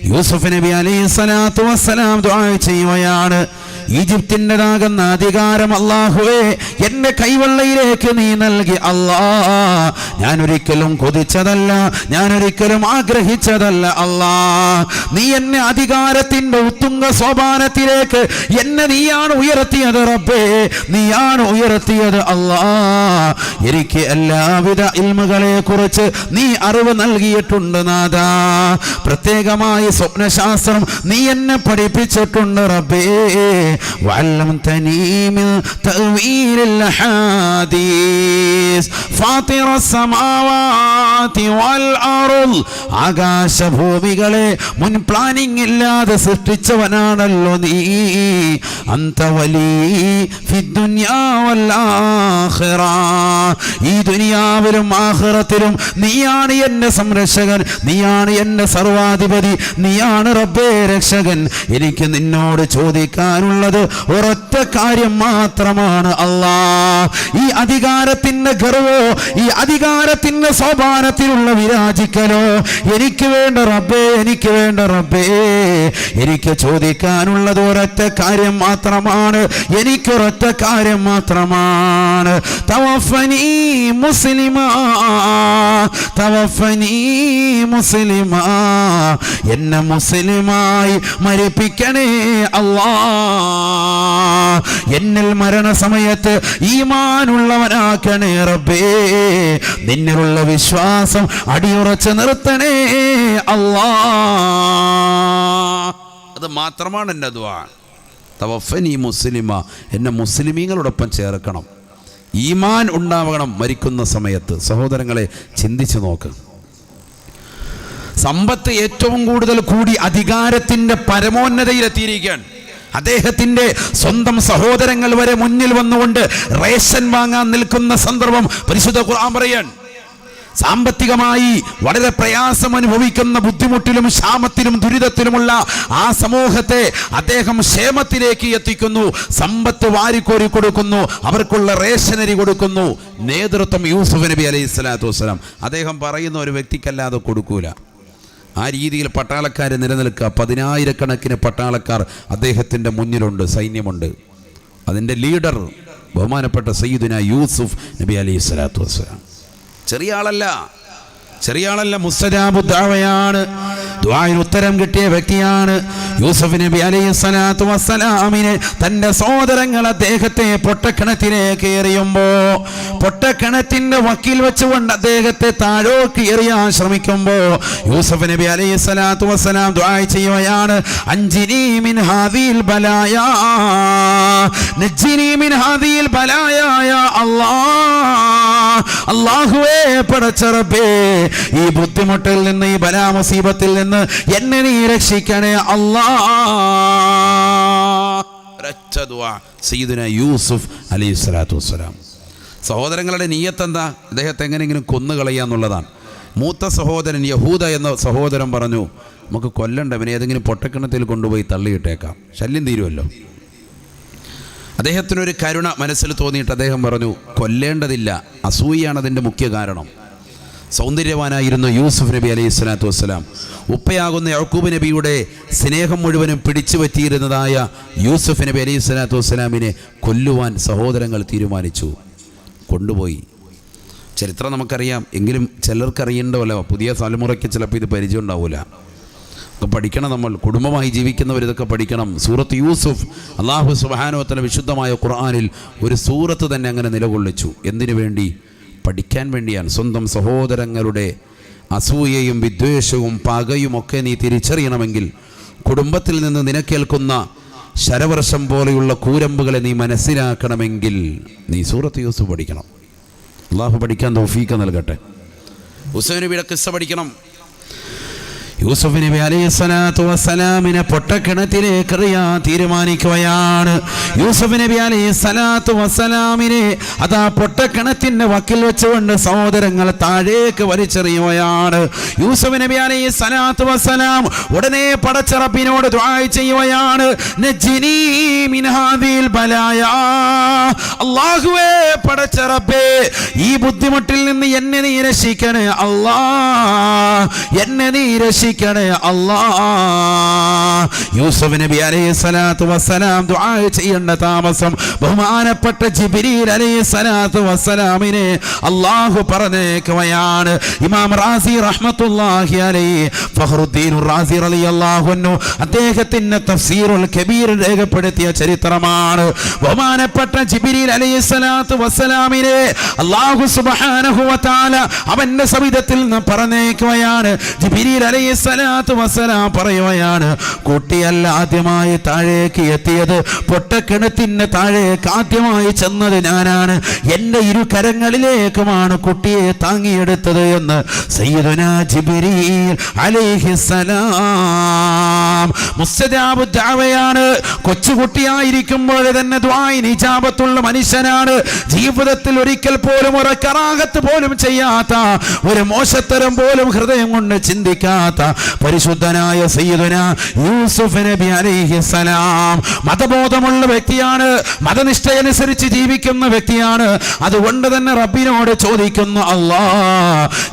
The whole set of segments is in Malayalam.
യൂസുഫ് നബി അലൈഹിസ്സലാത്തു വസ്സലാം ദുആ ചെയ്യുകയാണ്, ഈജിപ്തിൻ്റെതാകുന്ന അധികാരം അല്ലാഹുവേ എന്റെ കൈവെള്ളയിലേക്ക് നീ നൽകി അല്ലാ. ഞാൻ ഒരിക്കലും കൊതിച്ചതല്ല, ഞാൻ ഒരിക്കലും ആഗ്രഹിച്ചതല്ല അല്ലാ. നീ എന്നെ അധികാരത്തിന്റെ ഉത്തുംഗ സോപാനത്തിലേക്ക് എന്നെ നീയാണ് ഉയർത്തിയത് റബ്ബേ, നീയാണ് ഉയർത്തിയത് അല്ലാ. എനിക്ക് എല്ലാവിധ ഇൽമുകളെ കുറിച്ച് നീ അറിവ് നൽകിയിട്ടുണ്ട് നാഥാ. പ്രത്യേകമായി സ്വപ്നശാസ്ത്രം നീ എന്നെ പഠിപ്പിച്ചിട്ടുണ്ട് റബ്ബേ. وعلمتني من تأويل الأحاديث فاطر السماوات والأرض. ആകാശഭൂമികളെ മുൻ പ്ലാനിംഗ് ഇല്ലാതെ സൃഷ്ടിച്ചവനാണല്ലോ നീ. അന്ത വലി ഫിദ്ദുനിയാ വൽ ആഖിറ. ഈ ദുനിയാവിലും ആഖിറത്തിലും നീയാണ് എന്റെ സംരക്ഷകൻ, നീയാണ് എന്റെ സർവാധിപതി, നീയാണ് റബ്ബേ രക്ഷകൻ. എനിക്ക് നിന്നോട് ചോദിക്കാനുള്ളത് ഒരൊറ്റ കാര്യം മാത്രമാണ് അല്ലാ. ഈ അധികാരത്തിന്റെ ഗർവോ, ഈ അധികാരത്തിന്റെ സോപാനത്തിലുള്ള വിരാജിക്കലോ എനിക്ക് വേണ്ട റബ്ബേ, എനിക്ക് വേണ്ട റബ്ബേ. എനിക്ക് ചോദിക്കാനുള്ളത് ഒരൊറ്റ കാര്യം മാത്രമാണ്, എനിക്കൊരൊറ്റ കാര്യം മാത്രമാണ്. തവഫനി മുസ്ലിമാ, തവഫനി മുസ്ലിമാ. എന്നെ മുസ്ലിമായി മരിപ്പിക്കണേ അല്ലാ. എന്നിൽ മരണസമയത്ത് ഈമാനുള്ളവനാക്കണേ റബ്ബേ. നിന്നിലുള്ള വിശ്വാസം അടിയുറച്ച് നിർത്തണേ അല്ലാ. അത് മാത്രമാണ് എൻ്റെ ദുആ. തവഫനി മുസ്ലിമ, എന്നെ മുസ്ലിമീങ്ങളോടൊപ്പം ചേർക്കണം. ഈമാൻ ഉണ്ടാവണം മരിക്കുന്ന സമയത്ത്. സഹോദരങ്ങളെ, ചിന്തിച്ചു നോക്ക്. സമ്പത്ത് ഏറ്റവും കൂടുതൽ കൂടി അധികാരത്തിന്റെ പരമോന്നതയിലെത്തിയിരിക്കാൻ അദ്ദേഹത്തിന്റെ സ്വന്തം സഹോദരങ്ങൾ വരെ മുന്നിൽ വന്നുകൊണ്ട് റേഷൻ വാങ്ങാൻ നിൽക്കുന്ന സന്ദർഭം പരിശുദ്ധ ഖുർആൻ പറയാൻ. സാമ്പത്തികമായി വളരെ പ്രയാസം അനുഭവിക്കുന്ന, ബുദ്ധിമുട്ടിലും ക്ഷാമത്തിലും ദുരിതത്തിലുമുള്ള ആ സമൂഹത്തെ അദ്ദേഹം ക്ഷേമത്തിലേക്ക് എത്തിക്കുന്നു. സമ്പത്ത് വാരിക്കോരി കൊടുക്കുന്നു, അവർക്കുള്ള റേഷനരി കൊടുക്കുന്നു. നേതൃത്വം യൂസുഫ് നബി അലൈഹി സ്വലാത്തു വസ്സലാം. അദ്ദേഹം പറയുന്ന ഒരു വ്യക്തിക്കല്ലാതെ കൊടുക്കൂല. ആ രീതിയിൽ പട്ടാളക്കാർ നിലനിൽക്കുക. 10,000-കണക്കിന് പട്ടാളക്കാർ അദ്ദേഹത്തിൻ്റെ മുന്നിലുണ്ട്, സൈന്യമുണ്ട്. അതിൻ്റെ ലീഡർ ബഹുമാനപ്പെട്ട സയ്യിദുനാ യൂസുഫ് നബി അലൈഹി സ്വലാത്തു വസ്സലാം. ചെറിയ ആളല്ല, മുസ്തജാബു ദഅവയാണ്, ദുആയിൽ ഉത്തരം കിട്ടിയ വ്യക്തിയാണ്. യൂസുഫ് നബി അലൈഹി സ്വലാത്തു വസ്സലാമിനെ തൻ്റെ സഹോദരങ്ങൾ അദ്ദേഹത്തെ പൊട്ടക്കിണറ്റിലേക്ക് എറിയുമ്പോ, പൊട്ടക്കിണറ്റിന്റെ വക്കിൽ വെച്ചുകൊണ്ട് അദ്ദേഹത്തെ താഴോക്ക് എറിയാൻ ശ്രമിക്കുമ്പോ യൂസുഫ് നബി അലൈഹി സ്വലാത്തു വസ്സലാം ദുആ ചെയ്യുകയാണ്, അൻജിനി മിൻ ഹാദിൽ ബലായ, നജ്ജിനി മിൻ ഹാദിൽ ബലായ യാ അല്ലാഹ്. അല്ലാഹുവേ, പടച്ച റബ്ബേ, ഈ ബുദ്ധിമുട്ടിൽ നിന്ന്, ഈ ബലാ മുസീബത്തിൽ നിന്ന് എന്നെ നീ രക്ഷിക്കണേ അല്ലാഹ്. സയ്യിദുനാ യൂസുഫ് അലൈഹി സ്വലാത്തു വസ്സലാം. സഹോദരങ്ങളുടെ നിയ്യത്ത് എന്താ? അദ്ദേഹത്തെ എങ്ങനെയെങ്കിലും കൊന്നുകളയാന്നുള്ളതാണ്. മൂത്ത സഹോദരൻ യഹൂദ എന്ന സഹോദരൻ പറഞ്ഞു, നമുക്ക് കൊല്ലണ്ട, അവനെ ഏതെങ്കിലും പൊട്ടക്കിണത്തിൽ കൊണ്ടുപോയി തള്ളിയിട്ടേക്കാം, ശല്യം തീരുമല്ലോ. അദ്ദേഹത്തിനൊരു കരുണ മനസ്സിൽ തോന്നിയിട്ട് അദ്ദേഹം പറഞ്ഞു, കൊല്ലേണ്ടതില്ല, അസൂയാണ് അതിൻ്റെ മുഖ്യ കാരണം. സൗന്ദര്യവാനായിരുന്നു യൂസുഫ് നബി അലൈഹി സ്വലാത്തു വസ്സലാം. ഉപ്പയാകുന്ന യാക്കൂബ് നബിയുടെ സ്നേഹം മുഴുവനും പിടിച്ചു പറ്റിയിരുന്നതായ യൂസുഫ് നബി അലൈഹി സ്വലാത്തു വസ്സലാമിനെ കൊല്ലുവാൻ സഹോദരങ്ങൾ തീരുമാനിച്ചു. കൊണ്ടുപോയി. ചരിത്രം നമുക്കറിയാം, എങ്കിലും ചിലർക്കറിയേണ്ടവല്ലോ, പുതിയ തലമുറയ്ക്ക് ചിലപ്പോൾ ഇത് പരിചയം ഉണ്ടാവില്ല. ഒക്കെ പഠിക്കണം. നമ്മൾ കുടുംബമായി ജീവിക്കുന്നവർ ഇതൊക്കെ പഠിക്കണം. സൂറത്ത് യൂസുഫ്, അല്ലാഹു സുബ്ഹാനഹു വ തആല വിശുദ്ധമായ ഖുർആനിൽ ഒരു സൂറത്ത് തന്നെ അങ്ങനെ നിലകൊള്ളിച്ചു. എന്തിനു വേണ്ടി? പഠിക്കാൻ വേണ്ടിയാണ്. സ്വന്തം സഹോദരങ്ങളുടെ അസൂയയും വിദ്വേഷവും പകയുമൊക്കെ നീ തിരിച്ചറിയണമെങ്കിൽ, കുടുംബത്തിൽ നിന്ന് നിനക്കേൽക്കുന്ന ശരവർഷം പോലെയുള്ള കൂരമ്പുകളെ നീ മനസ്സിലാക്കണമെങ്കിൽ നീ സൂറത്ത് യൂസുഫ് പഠിക്കണം. അല്ലാഹു പഠിക്കാൻ തൗഫീഖ് നൽകട്ടെ. ഹുസൈൻ നബിയുടെ ഖിസ്സ പഠിക്കണം. യൂസുഫ് നബി അലൈഹി സ്വലാത്തു വസ്സലാമിനെ പൊട്ടക്കിണറ്റിലേക്ക് എറിയാൻ തീരുമാനിക്കുകയാണ്. യൂസുഫ് നബി അലൈഹി സ്വലാത്തു വസ്സലാമിനെ അതാ പൊട്ടക്കിണറ്റിന്റെ വക്കിൽ വെച്ചുകൊണ്ട് സഹോദരങ്ങൾ താഴേക്ക് വലിച്ചെറിയുകയാണ്. യൂസുഫ് നബി അലൈഹി സ്വലാത്തു വസ്സലാം ഉടനെ പടച്ച റബ്ബിനോട് ദുആ ചെയ്യുകയാണ്, നജ്ജിനി മിൻ ഹാദിൽ ബലായ. അല്ലാഹുവേ, പടച്ച റബ്ബേ, ഈ ബുദ്ധിമുട്ടിൽ നിന്ന് എന്നെ നീ രക്ഷിക്കണേ അല്ലാഹ്, എന്നെ നീ രക്ഷിക്കണേ വീക്ഷിക്കണേ അല്ലാ. യൂസുഫ് നബി അലൈഹിസ്സലാത്തു വസ്സലാം ദുആ ചെയ്യേണ്ട താമസം ബഹുമാനപ്പെട്ട ജിബ്രീൽ അലൈഹിസ്സലാത്തു വസ്സലാമിനെ അല്ലാഹു പറഞ്ഞേക്കുകയാണ്. ഇമാം റാസി റഹ്മത്തുള്ളാഹി അലൈഹി ഫഖറുദ്ദീൻ റാസി റളിയല്ലാഹു അൻഹു അദ്ദേഹത്തിന്റെ തഫ്സീറുൽ കബീർ രേഖപ്പെടുത്തിയ ചരിത്രമാണ്. ബഹുമാനപ്പെട്ട ജിബ്രീൽ അലൈഹിസ്സലാത്തു വസ്സലാമിനെ അല്ലാഹു സുബ്ഹാനഹു വ തആല അവന്റെ സവിധത്തിൽ നിന്ന് പറഞ്ഞേക്കുകയാണ്. ജിബ്രീൽ അലൈഹിസ്സലാത്തു വസ്സലാം പറയുകയാണ്, കുട്ടിയല്ല ആദ്യമായി താഴേക്ക് എത്തിയത്, പൊട്ടക്കിണറ്റിന്റെ താഴേക്ക് ആദ്യമായി ചെന്നത് ഞാനാണ്. എൻ്റെ ഇരു കരങ്ങളിലേക്കുമാണ് കുട്ടിയെ താങ്ങിയെടുത്തത് എന്ന് സയ്യിദുനാ ജിബ്രീൽ അലൈഹിസ്സലാം. മുസ്തജാബു ദഅവയാണ്. കൊച്ചുകുട്ടിയായിരിക്കുമ്പോൾ തന്നെ ദുആഇന് ഇജാബത്തുള്ള മനുഷ്യനാണ്. ജീവിതത്തിൽ ഒരിക്കൽ പോലും ഒരു കറാഹത്ത് പോലും ചെയ്യാത്ത, ഒരു മോശത്തരം പോലും ഹൃദയം കൊണ്ട് ചിന്തിക്കാത്ത പരിശുദ്ധനായ സയ്യിദുനാ യൂസുഫ് നബി അലൈഹിസ്സലാം മതബോധമുള്ള വ്യക്തിയാണ്, മതനിഷ്ഠയനുസരിച്ച് ജീവിക്കുന്ന വ്യക്തിയാണ്. അതുകൊണ്ട് തന്നെ റബ്ബിനോട് ചോദിക്കുന്നു, അല്ലാ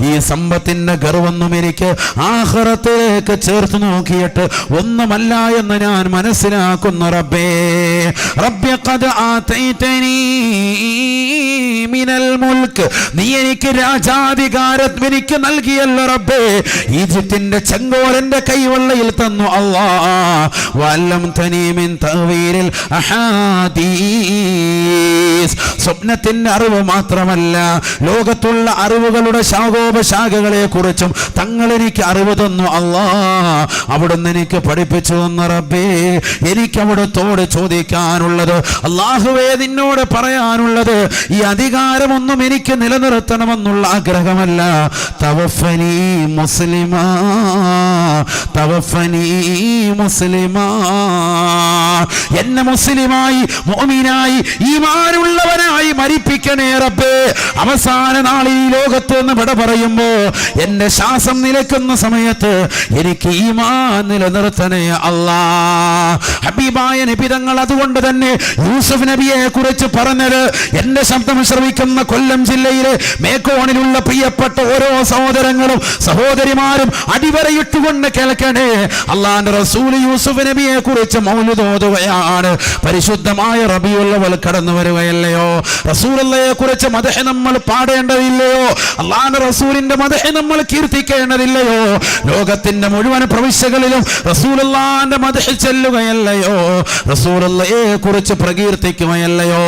ഈ സമ്പത്തിന്റെ ഗർവൊന്നും എനിക്ക് ആഖിറത്തിലേക്ക് ചേർത്ത് നോക്കിയിട്ട് ഒന്നുമല്ല എന്ന് ഞാൻ മനസ്സിലാക്കുന്നു. റബ്ബേ റബ്ബി ഖദ് ആതൈതനി മിനൽ മുൽക്ക്, നീ എനിക്ക് രാജാധികാരം എനിക്ക് നൽകിയല്ലോ റബ്ബേ. ഈജിപ്തിന്റെ ചെങ്കോലന്റെ കൈവെള്ളയിൽ തന്നു അല്ലാ. വല്ലംതനി മിൻ തഅവീലിൽ അഹാദീസ്, സ്വപ്നത്തിന്റെ അറിവ് മാത്രമല്ല ലോകത്തുള്ള അറിവുകളുടെ ശാഖോപശാഖകളെ കുറിച്ചും തങ്ങൾ എനിക്ക് അറിവ് തന്നു അല്ലാ. അവിടുന്ന് എനിക്ക് പഠിപ്പിച്ചു തന്നു റബ്ബേ. എനിക്ക് അവിടുത്തോട് ചോദിക്കാനുള്ളത്, അല്ലാഹുവേ നിന്നോട് പറയാനുള്ളത്, ഈ അധികാരമൊന്നും എനിക്ക് നിലനിർത്തണമെന്നുള്ള ആഗ്രഹമല്ല. തവഫനി മുസ്ലിമാ, തവഫനി മുസ്ലിമാ, എന്നെ മുസ്ലിമായി മുഅ്മിനായി ഈമാനുള്ളവനായി മരിപ്പിക്കണേ റബ്ബേ. അവസാന നാളിൽ ഈ ലോകത്ത് നിന്ന് വിട പറയുമ്പോ എന്റെ ശ്വാസം നിലക്കുന്ന സമയത്ത് എനിക്ക് ഈമാൻ നിലനിർത്തണേ അല്ലാ. ഹബീബായ നബി തങ്ങൾ അതുകൊണ്ട് തന്നെ യൂസുഫ് നബിയെ കുറിച്ച് പറഞ്ഞത്, എന്റെ ശബ്ദം ശ്രവിക്കുന്ന കൊല്ലം ജില്ലയിലെ മേക്കോണിലുള്ള പ്രിയപ്പെട്ട ഓരോ സഹോദരങ്ങളും സഹോദരിമാരും അടിവരയിട്ടുകൊണ്ട് കേൾക്കണേ. അല്ലാഹുവിന്റെ റസൂൽ യൂസുഫ് നബിയെ കുറിച്ച് മൗലിദ് ഓതുകയാണ്. പരിശുദ്ധമായ റബീഉൽ അവ്വൽ കടന്നു വരികയല്ലയോ? റസൂലുള്ളാഹിയെ കുറിച്ച് മദ്ഹ് നമ്മൾ പാടേണ്ടതില്ലയോ? അല്ലാഹുവിന്റെ റസൂലിന്റെ മദ്ഹ് നമ്മൾ കീർത്തിക്കേണ്ടതില്ലയോ? ലോകത്തിന്റെ മുഴുവൻ പ്രവിശ്യകളിലും റസൂലുള്ളാഹിന്റെ മദ്ഹ് ചൊല്ലുകയല്ലയോ? റസൂലുള്ളാഹിയെ കുറിച്ച് പ്രകീർത്തിക്കുകയല്ലയോ?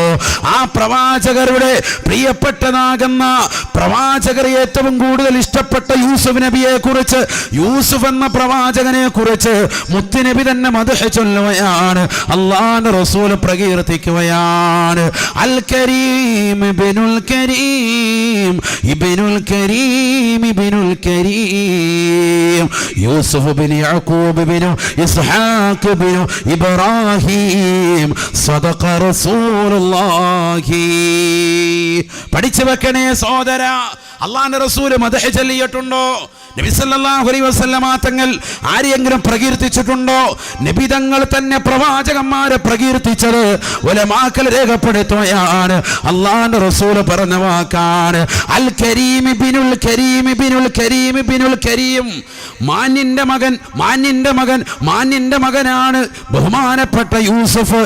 ആ പ്രവാചകരുടെ പ്രിയപ്പെട്ടതാകുന്ന പ്രവാചകരെ ഏറ്റവും കൂടുതൽ ഇഷ്ടപ്പെട്ട യൂസുഫ് നബിയെ കുറിച്ച്, യൂസുഫ് എന്ന പ്രവാചകനെ കുറിച്ച് മുത്തുനബി തന്നെ മദ്ഹ് ചൊല്ലുകയാണ്. അല്ലാഹുവിന്റെ റസൂൽ പ്രകീർത്തിക്കുകയാണ്. അൽ കരീം ഇബ്നുൽ കരീം ഇബ്നുൽ കരീം ഇബ്നുൽ കരീം യൂസുഫ് ഇബ്നു യഅഖൂബ് ഇബ്നു ഇസ്ഹാഖ് ഇബ്നു ഇബ്രാഹിം സദഖ റസൂലുള്ളാഹി. പഠിച്ചു വെക്കണേ സഹോദര. അല്ലാഹുവിന്റെ റസൂൽ മദ്ഹ് ചൊല്ലിയിട്ടുണ്ടോ? നബി സല്ലല്ലാഹു അലൈഹി വസല്ലമ തങ്ങൾ ആരെയെങ്കിലും പ്രകീർത്തിച്ചിട്ടുണ്ടോ? നബി തങ്ങൾ തന്നെ പ്രവാചകന്മാരെ പ്രകീർത്തിച്ചത് ഉലമാക്കൾ രേഖപ്പെടുത്തുകയാണ്. അല്ലാഹുവിന്റെ റസൂൽ പറഞ്ഞ വാക്കാണ് അൽ കരീം ഇബ്നുൽ കരീം ഇബ്നുൽ കരീം ഇബ്നുൽ കരീം. മാന്യന്റെ മകൻ, മാന്യന്റെ മകൻ, മാന്യന്റെ മകനാണ് ബഹുമാനപ്പെട്ട Yusuf.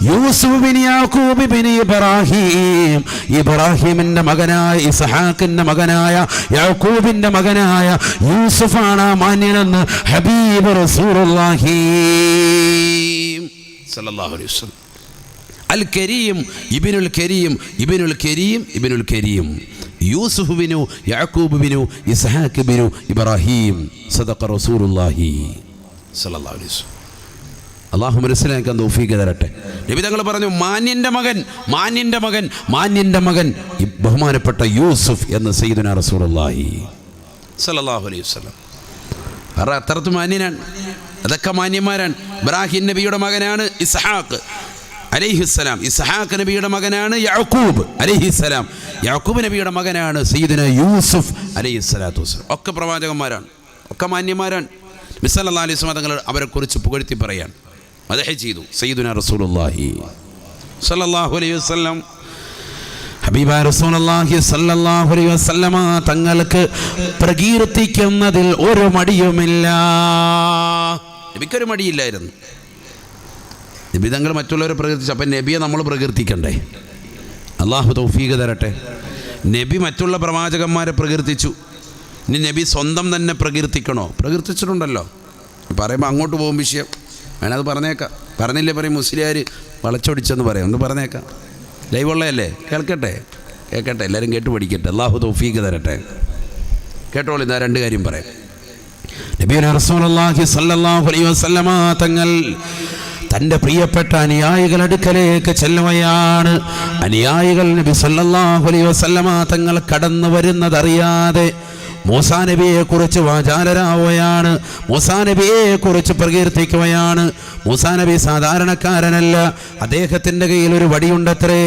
Yusuf bin Yakub bin Ibrahim, ഇബ്രാഹിമിന്റെ മകനായ ഇസ്ഹാഖിന്റെ മകനായ യാക്കൂബിന്റെ മകനായ യൂസുഫാണ് മാന്യനെന്ന് ഹബീബ് റസൂലുള്ളാഹി സ്വല്ലല്ലാഹു അലൈഹി വസല്ലം. അൽ കരീം ഇബ്നുൽ കരീം ഇബ്നുൽ കരീം ഇബ്നുൽ കരീം യൂസുഫ് ബിനു യാക്കൂബ് ബിനു ഇസ്ഹാഖ് ബിനു ഇബ്രാഹിം സദഖ റസൂലുള്ളാഹി സ്വല്ലല്ലാഹു അലൈഹി വസല്ലം. അള്ളാഹു മനസ്സിലാക്കാൻ തൗഫീഖ് തരട്ടെ. നബി തങ്ങൾ പറഞ്ഞു മാന്യന്റെ മകൻ, മാന്യന്റെ മകൻ, മാന്യന്റെ മകൻ ബഹുമാനപ്പെട്ട യൂസുഫ് എന്ന് സയ്യിദുനാ റസൂലുള്ളാഹി സ്വല്ലല്ലാഹു അലൈഹി വസല്ലം. അത്രത്ത് മാന്യനാണ്, അതൊക്കെ മാന്യന്മാരാണ്. ഇബ്രാഹിം നബിയുടെ മകനാണ് ഇസ്ഹാഖ് അലൈഹിസ്സലാം, ഇസ്ഹാഖ് നബിയുടെ മകനാണ് യാക്കൂബ് അലൈഹിസ്സലാം, യാക്കൂബ് നബിയുടെ മകനാണ് സയ്യിദുനാ യൂസുഫ് അലൈഹിസ്സലാത്തു വസ്സലാം. ഒക്കെ പ്രവാചകന്മാരാണ്, ഒക്കെ മാന്യന്മാരാണ്. നബി സല്ലല്ലാഹു അലൈഹി വസല്ലം തങ്ങൾ അവരെക്കുറിച്ച് പുകഴ്ത്തി പറയാൻ മദ്ഹ് ചെയ്തു സയ്യിദുനാ റസൂലുള്ളാഹി സ്വല്ലല്ലാഹു അലൈഹി വസല്ലം. ഹബീബായ റസൂലുള്ളാഹി സ്വല്ലല്ലാഹു അലൈഹി വസല്ലമ തങ്ങൾക്ക് പ്രകീർത്തിക്കുന്നതിൽ ഒരു മടിയുമില്ല. നബിക്കൊരു മടിയില്ലായിരുന്നു. നബി തങ്ങൾ മറ്റുള്ളവരെ പ്രകീർത്തിച്ചു. അപ്പം നബിയെ നമ്മൾ പ്രകീർത്തിക്കണ്ടേ? അള്ളാഹു തൗഫീഖ് തരട്ടെ. നബി മറ്റുള്ള പ്രവാചകന്മാരെ പ്രകീർത്തിച്ചു. ഇനി നബി സ്വന്തം തന്നെ പ്രകീർത്തിക്കണോ? പ്രകീർത്തിച്ചിട്ടുണ്ടല്ലോ. പറയുമ്പോൾ അങ്ങോട്ട് പോകും വിഷയം. വേണത് പറഞ്ഞേക്കാം. പറഞ്ഞില്ലേ പറയും മുസ്ലിയാർ വളച്ചൊടിച്ചെന്ന് പറയാം. ഒന്ന് പറഞ്ഞേക്കാം. ലൈവ് ഉള്ളതല്ലേ? കേൾക്കട്ടെ. എല്ലാവരും കേട്ട് പഠിക്കട്ടെ. അള്ളാഹു തൗഫീഖ് തരട്ടെ. കേട്ടോളൂ. ഇതാ രണ്ട് കാര്യം പറയാം. നബിയുനാ റസൂലുള്ളാഹി സ്വല്ലല്ലാഹു അലൈഹി വസല്ലമ തങ്ങൾ തൻ്റെ പ്രിയപ്പെട്ട അനുയായികളുടെ അടുക്കലേക്ക് ചെല്ലുകയാണ്. അനുയായികൾ നബി സല്ലല്ലാഹു അലൈഹി വസല്ലമ തങ്ങൾ കടന്നു വരുന്നതറിയാതെ മൂസാ നബിയെക്കുറിച്ച് വാചാലരാവുകയാണ്. മൂസാ നബിയെക്കുറിച്ച് പ്രകീർത്തിക്കുകയാണ്. മൂസാ നബി സാധാരണക്കാരനല്ല. അദ്ദേഹത്തിൻ്റെ കയ്യിൽ ഒരു വടിയുണ്ടത്രേ.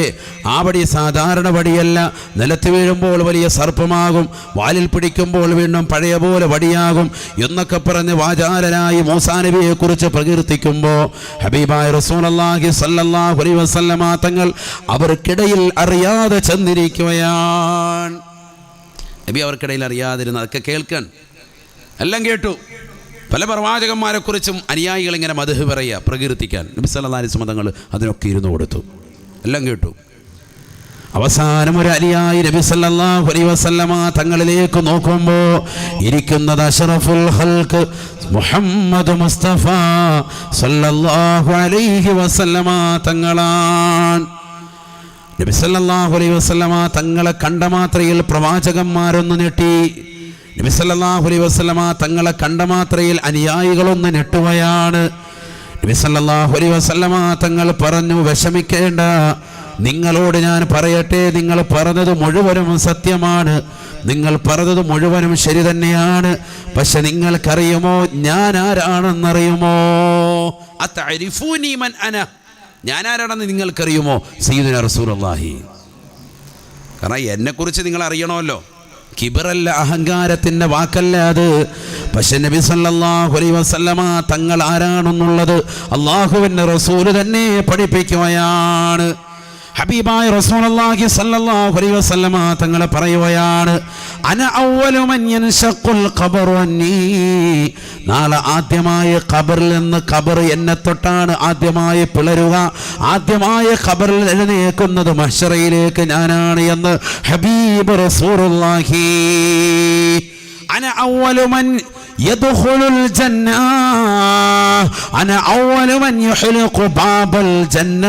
ആ വടി സാധാരണ വടിയല്ല. നിലത്ത് വീഴുമ്പോൾ വലിയ സർപ്പമാകും, വാലിൽ പിടിക്കുമ്പോൾ വീണ്ടും പഴയ പോലെ വടിയാകും എന്നൊക്കെ പറഞ്ഞ് വാചാലരായി മൂസാ നബിയെക്കുറിച്ച് പ്രകീർത്തിക്കുമ്പോൾ ഹബീബായ റസൂലുള്ളാഹി സ്വല്ലല്ലാഹു അലൈഹി വസല്ലമ തങ്ങൾ അവർക്കിടയിൽ അറിയാതെ ചെന്നിരിക്കുകയാണ്. നബി അവർക്കിടയിൽ അറിയാതിരുന്ന അതൊക്കെ കേൾക്കാൻ എല്ലാം കേട്ടു. പല പ്രവാചകന്മാരെക്കുറിച്ചും അനുയായികൾ ഇങ്ങനെ മദ്ഹ് പറയുക, പ്രകീർത്തിക്കാൻ. നബി സല്ലല്ലാഹു അലൈഹി വസല്ലം തങ്ങൾ അതിനൊക്കെ ഇരുന്ന് കൊടുത്തു. എല്ലാം കേട്ടു. അവസാനം ഒരു അനുയായി നബി സല്ലല്ലാഹു അലൈഹി വസല്ലമ തങ്ങളിലേക്ക് നോക്കുമ്പോൾ ഇരിക്കുന്നത് അഷ്റഫുൽ ഖൽഖ് മുഹമ്മദ് മുസ്തഫ സല്ലല്ലാഹു അലൈഹി വസല്ലമ തങ്ങളാണ്. നബി സല്ലല്ലാഹു അലൈഹി വസല്ലമ തങ്ങളെ കണ്ട മാത്രയിൽ പ്രവാചകന്മാരൊന്ന് ഞെട്ടി. നബി സല്ലല്ലാഹു അലൈഹി വസല്ലമ തങ്ങളെ കണ്ട മാത്രയിൽ അനുയായികളൊന്ന് ഞെട്ടുകയാണ്. നബി സല്ലല്ലാഹു അലൈഹി വസല്ലമ തങ്ങൾ പറഞ്ഞു, വിഷമിക്കേണ്ട, നിങ്ങളോട് ഞാൻ പറയട്ടെ, നിങ്ങൾ പറഞ്ഞത് മുഴുവനും സത്യമാണ്, നിങ്ങൾ പറഞ്ഞത് മുഴുവനും ശരി തന്നെയാണ്. പക്ഷെ നിങ്ങൾക്കറിയുമോ ഞാൻ ആരാണെന്നറിയുമോ? അതഅരിഫൂനി മൻ അന, ഞാനാരാണെന്ന് നിങ്ങൾക്കറിയുമോ? സയ്യിദുനാ റസൂലുള്ളാഹി. കാരണം എന്നെക്കുറിച്ച് നിങ്ങൾ അറിയണമല്ലോ. കിബറല്ല, അഹങ്കാരത്തിൻ്റെ വാക്കല്ല അത്. പക്ഷെ നബി സല്ലല്ലാഹു അലൈഹി വസല്ലമ തങ്ങൾ ആരാണെന്നുള്ളത് അള്ളാഹുവിൻ്റെ റസൂൽ തന്നെ പഠിപ്പിക്കുകയാണ്. ഹബീബായ റസൂലുള്ളാഹി സ്വല്ലല്ലാഹു അലൈഹി വസല്ലമ തങ്ങൾ പറയുകയാണ്, അന അവ്വലു മൻ യൻശഖുൽ ഖബറു അന്നീ, നാളെ ആദ്യമായി ഖബറിൽ നിന്ന്, ഖബർ എന്നെ തൊട്ടാണ് ആദ്യമായി പിളരുക, ആദ്യമായി ഖബറിൽ എഴുന്നേൽക്കുന്നത് മഹ്ശറയിലേക്ക് ഞാനാണ് എന്ന് ഹബീബ് റസൂലുള്ളാഹി. അന അവ്വലു മൻ യദ്ഖുലുൽ ജന്ന, അന അവ്വലു മൻ യുഹ്ലിഖു ബാബൽ ജന്ന,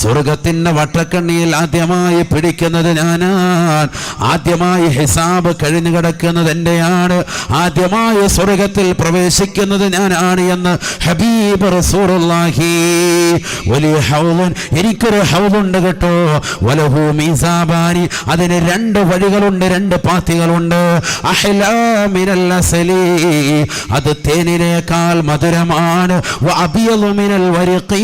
സ്വർഗത്തിന്റെ വട്ടക്കണ്ണിയിൽ ആദ്യമായി പിടിക്കുന്നത് ഞാനാണ്, ആദ്യമായി ഹിസാബ് കഴിഞ്ഞു കിടക്കുന്നത് എന്റെയാണ്, ആദ്യമായി സ്വർഗത്തിൽ പ്രവേശിക്കുന്നത് ഞാനാണ് എന്ന് ഹബീബ് റസൂലുള്ളാഹി. വലിയ ഹൗദൻ, എനിക്കൊരു ഹൗദുണ്ട് കേട്ടോ. വലഹു മീസാബാനി, അതിന് രണ്ട് വഴികളുണ്ട്, രണ്ട് പാത്തികളുണ്ട്. അഹ്ലാ മിനൽ അസലി, അത് തേനിനേക്കാൾ മധുരമാണ്. വഅബിയദു മിനൽ വരിഖി,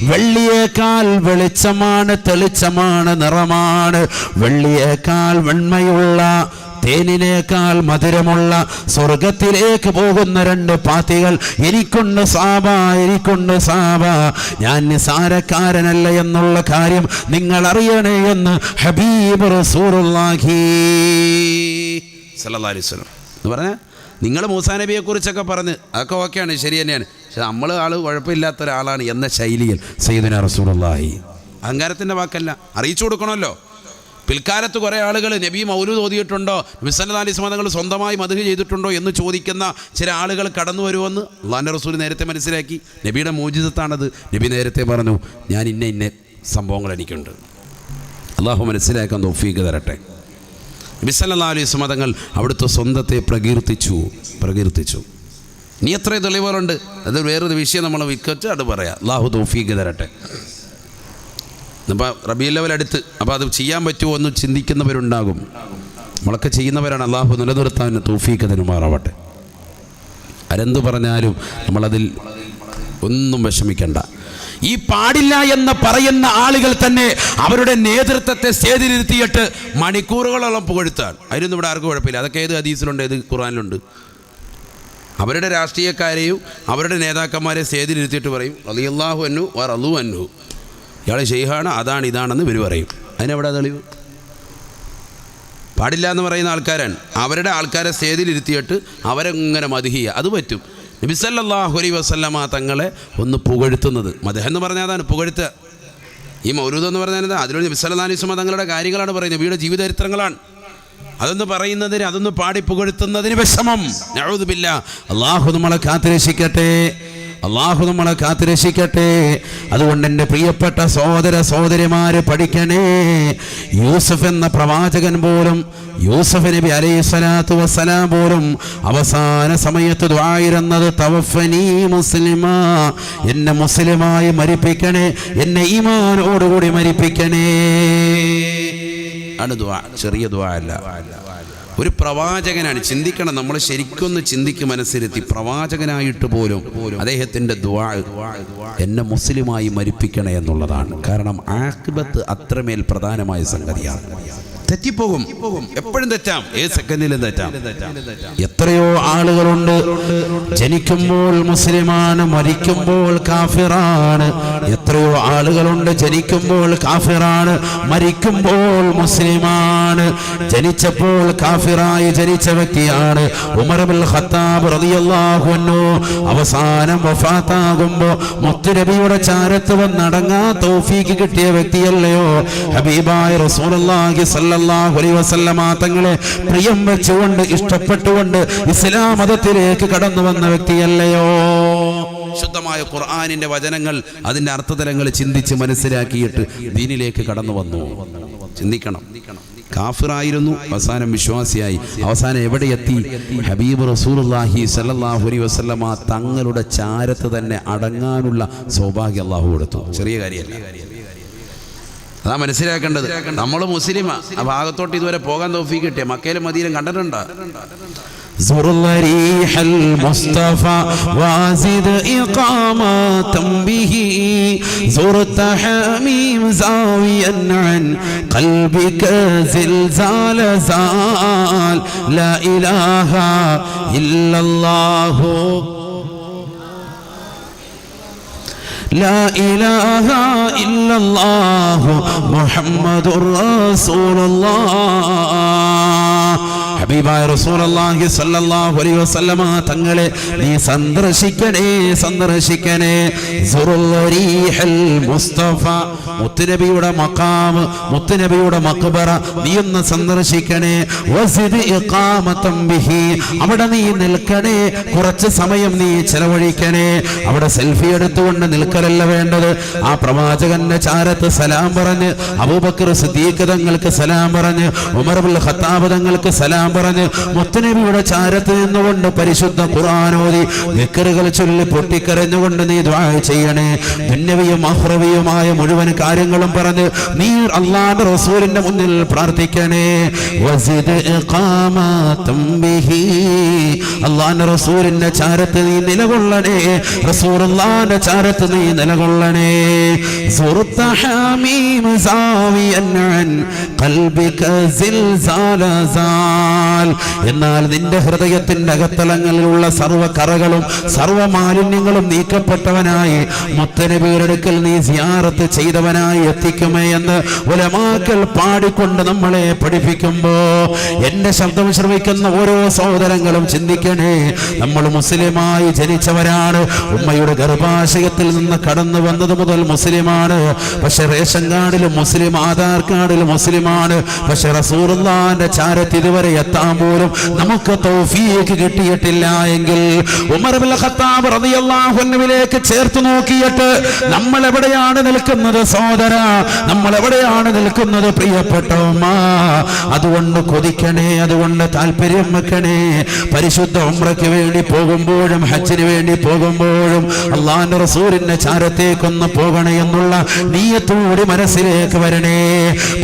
വെള്ളിയേക്കാൾ വെളിച്ചമാണ്, തെളിച്ചമാണ്, നിറമാണ്. വെള്ളിയേക്കാൾ വെണ്മയുള്ള, തേനിനേക്കാൾ മധുരമുള്ള സ്വർഗത്തിലേക്ക് പോകുന്ന രണ്ട് പാത്തികൾ എനിക്കുണ്ട് സാബ, എനിക്കുണ്ട് സാബ. ഞാൻ നിസാരക്കാരനല്ല എന്നുള്ള കാര്യം നിങ്ങൾ അറിയണേ എന്ന് ഹബീബ് റസൂലുള്ളാഹി സല്ലല്ലാഹു അലൈഹി വസല്ലം എന്ന് പറഞ്ഞാൽ, നിങ്ങൾ മൂസാ നബിയെക്കുറിച്ചൊക്കെ പറഞ്ഞ് അതൊക്കെ ഓക്കെയാണ്, ശരി തന്നെയാണ്. പക്ഷെ നമ്മൾ ആൾ കുഴപ്പമില്ലാത്ത ഒരാളാണ് എന്ന ശൈലിയിൽ സയ്യിദുനാ റസൂലുള്ളാഹി. അഹങ്കാരത്തിൻ്റെ വാക്കല്ല, അറിയിച്ചു കൊടുക്കണമല്ലോ. പിൽക്കാലത്ത് കുറേ ആളുകൾ നബി മൗലൂദ് ഓതിയിട്ടുണ്ടോ, നബി സല്ലല്ലാഹു അലൈഹി വസല്ലം തങ്ങൾ സ്വന്തമായി മദ്ഹ് ചെയ്തിട്ടുണ്ടോ എന്ന് ചോദിക്കുന്ന ചില ആളുകൾ കടന്നു വരുമെന്ന് അള്ളാഹുവിൻ്റെ റസൂൽ നേരത്തെ മനസ്സിലാക്കി. നബിയുടെ മോചിതത്താണത്. നബി നേരത്തെ പറഞ്ഞു, ഞാൻ ഇന്ന സംഭവങ്ങൾ എനിക്കുണ്ട്. അള്ളാഹു മനസ്സിലാക്കാൻ തൗഫീഖ് തരട്ടെ. നബി സല്ലല്ലാഹു അലൈഹി വസല്ലം തങ്ങൾ അവിടുത്തെ സ്വന്തത്തെ പ്രകീർത്തിച്ചു. ഇനി എത്ര തെളിവുകളുണ്ട്, അത് വേറൊരു വിഷയം നമ്മൾ വിൽക്കച്ച് അത് പറയാം. അള്ളാഹു തൗഫീഖ് തരട്ടെ. ഇപ്പോൾ റബീഉൽ അവ്വൽ അടുത്ത്, അപ്പോൾ അത് ചെയ്യാൻ പറ്റുമോ എന്ന് ചിന്തിക്കുന്നവരുണ്ടാകും. നമ്മളൊക്കെ ചെയ്യുന്നവരാണ്. അള്ളാഹു നിലനിർത്താൻ തൗഫീഖ് തരുമാറാവട്ടെ. ആരെന്ത് പറഞ്ഞാലും നമ്മളതിൽ ഒന്നും വിഷമിക്കണ്ട. ഈ പാടില്ല എന്ന് പറയുന്ന ആളുകൾ തന്നെ അവരുടെ നേതൃത്വത്തെ സ്റ്റേജിലിരുത്തിയിട്ട് മണിക്കൂറുകളോളം പുകഴ്ത്താൻ, അതിനൊന്നും ഇവിടെ ആർക്കും കുഴപ്പമില്ല. അതൊക്കെ ഏത് ഹദീസിലുണ്ട്, ഏത് ഖുർആനിലുണ്ട്. അവരുടെ രാഷ്ട്രീയക്കാരെയും അവരുടെ നേതാക്കന്മാരെ സ്റ്റേജിലിരുത്തിയിട്ട് പറയും റളിയല്ലാഹു അൻഹു വ റളു അൻഹു ഇയാൾ ഷെയ്ഖാണ്, അതാണ് ഇതാണെന്ന് ഇവർ പറയും. അതിനെവിടെ തെളിവ്? പാടില്ല എന്ന് പറയുന്ന ആൾക്കാരാണ്. അവരുടെ ആൾക്കാരെ സ്റ്റേജിലിരുത്തിയിട്ട് അവരെങ്ങനെ മദ്ഹിയ, അത് പറ്റും. നബി സല്ലല്ലാഹു അലൈഹി വസല്ലമ തങ്ങളെ ഒന്ന് പുകഴ്ത്തുന്നത്, മദ്ഹ് എന്ന് പറഞ്ഞാൽ അതാണ് പുകഴ്ത്തുക. ഈ മൗലൂദ് എന്ന് പറഞ്ഞാൽ എന്താ? അതിലൂടെ നബി സല്ലല്ലാഹു അലൈഹി വസല്ലമ തങ്ങളുടെ കാര്യങ്ങളാണ് പറയുന്നത്, നബിയുടെ ജീവചരിത്രങ്ങളാണ്. അതൊന്ന് പറയുന്നതിന്, അതൊന്ന് പാടി പുകഴ്ത്തുന്നതിന് വിഷമം. നഊദു ബില്ലാഹ്. അല്ലാഹു നമ്മളെ കാത്തുരക്ഷിക്കട്ടെ, അല്ലാഹു നമ്മളെ കാത്തുരക്ഷിക്കട്ടെ. അതുകൊണ്ട് എൻ്റെ പ്രിയപ്പെട്ട സഹോദര സഹോദരിമാര് പഠിക്കണേ. യൂസുഫ് എന്ന പ്രവാചകൻ പോലും, യൂസുഫ് നബി അലൈഹി സ്വലാത്തു വസ്സലാം പോലും അവസാന സമയത്ത് ദുആയിരുന്നത് തവഫനി മുസ്ലിമാ, എന്നെ മുസ്ലിമായി മരിപ്പിക്കണേ, എന്നെ ഈമാനോടുകൂടി മരിപ്പിക്കണേ ആണ് ദുആ. ചെറിയ ദുആ അല്ല, ഒരു പ്രവാചകനാണ്. ചിന്തിക്കണം, നമ്മൾ ശരിക്കൊന്ന് ചിന്തിക്ക് മനസ്സിരുത്തി. പ്രവാചകനായിട്ട് പോലും അദ്ദേഹത്തിൻ്റെ ദുആ എന്നെ മുസ്ലിമായി മരിപ്പിക്കണേ എന്നുള്ളതാണ്. കാരണം ആഖിബത്ത് അത്രമേൽ പ്രധാനമായ സംഗതിയാണ്. തെറ്റിപ്പോകും, എപ്പോഴും തെറ്റാം, ഏത് സെക്കൻഡിലും തെറ്റാം. എത്രയോ ആളുകളുണ്ട് ജനിക്കുമ്പോൾ മുസ്ലിമാണ്, മരിക്കുമ്പോൾ കാഫിറാണ്. എത്രയോ ആളുകളുണ്ട് ജനിക്കുമ്പോൾ കാഫിറാണ്, മരിക്കുമ്പോൾ മുസ്ലിമാണ്. ജനിച്ചപ്പോൾ കാഫിറായി ജനിച്ച വ്യക്തിയാണ് ഉമർ ഇബ്നുൽ ഖത്താബ് റളിയല്ലാഹു അൻഹു. അവസാനം വഫാത്താകുമ്പോൾ മുത്തുനബിയുടെ ചാരത്ത് വന്നടങ്ങാൻ തൗഫീക്ക് കിട്ടിയ വ്യക്തിയല്ലയോ ഹബീബായ റസൂലുള്ളാഹി സ്വല്ലല്ലാഹു അലൈഹി വസല്ലമ തങ്ങളെ പ്രിയം വെച്ചുകൊണ്ട് ഇഷ്ടപ്പെട്ടുകൊണ്ട് ഇസ്ലാം മതത്തിലേക്ക് കടന്നു വന്ന വ്യക്തിയല്ലയോ? ശുദ്ധമായ ഖുർആനിന്റെ വചനങ്ങൾ, അതിന്റെ അർത്ഥതലങ്ങൾ ചിന്തിച്ച് മനസ്സിലാക്കിയിട്ട് ദീനിലേക്ക് കടന്നു വന്നു. ചിന്തിക്കണം. കാഫിറായിരുന്നു, അവസാനം വിശ്വാസിയായി. അവസാനം എവിടെ എത്തി? ഹബീബ് റസൂലുള്ളാഹി സ്വല്ലല്ലാഹു അലൈഹി വസല്ലമ തങ്ങളുടെ ചാരത്ത് തന്നെ അടങ്ങാനുള്ള സൗഭാഗ്യം അല്ലാഹു കൊടുത്തു. ചെറിയ കാര്യമല്ല, അതാ മനസ്സിലാക്കേണ്ടത്. നമ്മൾ മുസ്ലിമാ, ആ ഭാഗത്തോട്ട് ഇതുവരെ പോകാൻ തൗഫീഖ് കിട്ടിയ മക്കയിലും മദീനയിലും കണ്ടിട്ടുണ്ടോ? زريح المصطفى وازد إقامة به زرت حميم زاويا عن قلبك زلزال زال لا إله إلا الله لا إله إلا الله محمد رسول الله. ഹബീബായ റസൂലുള്ളാഹി സ്വല്ലല്ലാഹു അലൈഹി വസല്ലമ തങ്ങളെ നീ സന്ദർശിക്കണേ, സന്ദർശിക്കണേ. സുറുൽ മുസ്തഫ, മുത്തുനബിയുടെ മഖാം, മുത്തുനബിയുടെ മഖ്ബറ നീ ഒന്ന് സന്ദർശിക്കണേ. വസിദ് ഇഖാമതൻ ബിഹി, അവിടെ നീ നിൽക്കണേ, കുറച്ച് സമയം നീ ചെലവഴിക്കണേ. അവിടെ സെൽഫി എടുത്തുകൊണ്ട് നിൽക്കലല്ല വേണ്ടത്. ആ പ്രവാചകന്റെ ചാരത്ത് സലാം പറഞ്ഞ്, അബൂബക്കർ സിദ്ദീഖ് തങ്ങൾക്ക് സലാം പറഞ്ഞ്, ഉമർ ഇബ്നുൽ ഖത്താബ് തങ്ങൾക്ക് സലാം പറഞ്ഞ്, മുത്തുനബിയുടെ ചാരത്ത് നിന്നുകൊണ്ട് പരിശുദ്ധ ഖുർആൻ ഓതി ദിക്റുകൾ ചൊല്ലി പൊട്ടിക്കരഞ്ഞുകൊണ്ട് നീ ദുആ ചെയ്യണേ. ദുന്യവിയും ആഖിറവിയുമായ മുഴുവൻ കാര്യങ്ങളും പറഞ്ഞ് നീ അല്ലാഹുവിന്റെ റസൂലിന്റെ മുന്നിൽ പ്രാർത്ഥിക്കണേ. വസിദ് ഇഖാമതൻ ബിഹി, അല്ലാഹുവിന്റെ റസൂലിന്റെ ചാരത്ത് നീ നിലകൊള്ളണേ, റസൂലുള്ളാഹിന്റെ ചാരത്ത് നീ നിലകൊള്ളണേ. സുറുത്ത ഹമീം സാവിയൻ അൻ ഖൽബിക സിൽസാല സാൽ, എന്നാൽ നിന്റെ ഹൃദയത്തിന്റെ അകത്തളങ്ങളിലുള്ള സർവ്വ കറകളും സർവ്വ മാലിന്യങ്ങളും നീക്കപ്പെട്ടവനായി മുത്തുനബിയുടെ അടുക്കൽ നീ സിയാറത്ത് ചെയ്തവനായി എത്തിക്കുമേ എന്ന് ഉലമാക്കൾ പാടിക്കൊണ്ട് നമ്മളെ പഠിപ്പിക്കുമ്പോ എന്റെ ശബ്ദം ശ്രവിക്കുന്ന ഓരോ സഹോദരങ്ങളും ചിന്തിക്കണേ, നമ്മൾ മുസ്ലിമായി ജനിച്ചവരാണ്. ഉമ്മയുടെ ഗർഭാശയത്തിൽ നിന്ന് കടന്നു വന്നത് മുതൽ മുസ്ലിമാണ്. പക്ഷെ റേഷൻ കാർഡിലും മുസ്ലിം, ആധാർ കാർഡിലും മുസ്ലിമാണ്. പക്ഷെ റസൂലുള്ളാഹിന്റെ ചാരത്ത് ഇതുവരെ എത്താൻ പോലും നമുക്ക് തൗഫീഖ് കിട്ടിയിട്ടില്ല എങ്കിൽ ഉമർ ഇബ്നുൽ ഖത്താബ് റളിയല്ലാഹു അൻഹുവിലേക്ക് ചേർത്ത് നോക്കിയിട്ട് നമ്മൾ എവിടെയാണ് നിൽക്കുന്നത് സഹോദര, നമ്മൾ എവിടെയാണ് നിൽക്കുന്നത് പ്രിയപ്പെട്ട ഉമ്മ? അതുകൊണ്ട് കൊതിക്കണേ, അതുകൊണ്ട് താല്പര്യം വെക്കണേ. പരിശുദ്ധ ഉംറയ്ക്ക് വേണ്ടി പോകുമ്പോഴും ഹജ്ജിന് വേണ്ടി പോകുമ്പോഴും അല്ലാഹുവിന്റെ റസൂലിന്റെ ചാരത്തേക്കൊന്ന് പോകണേ എന്നുള്ള നിയ്യത്തോടെ മനസ്സിലേക്ക് വരണേ.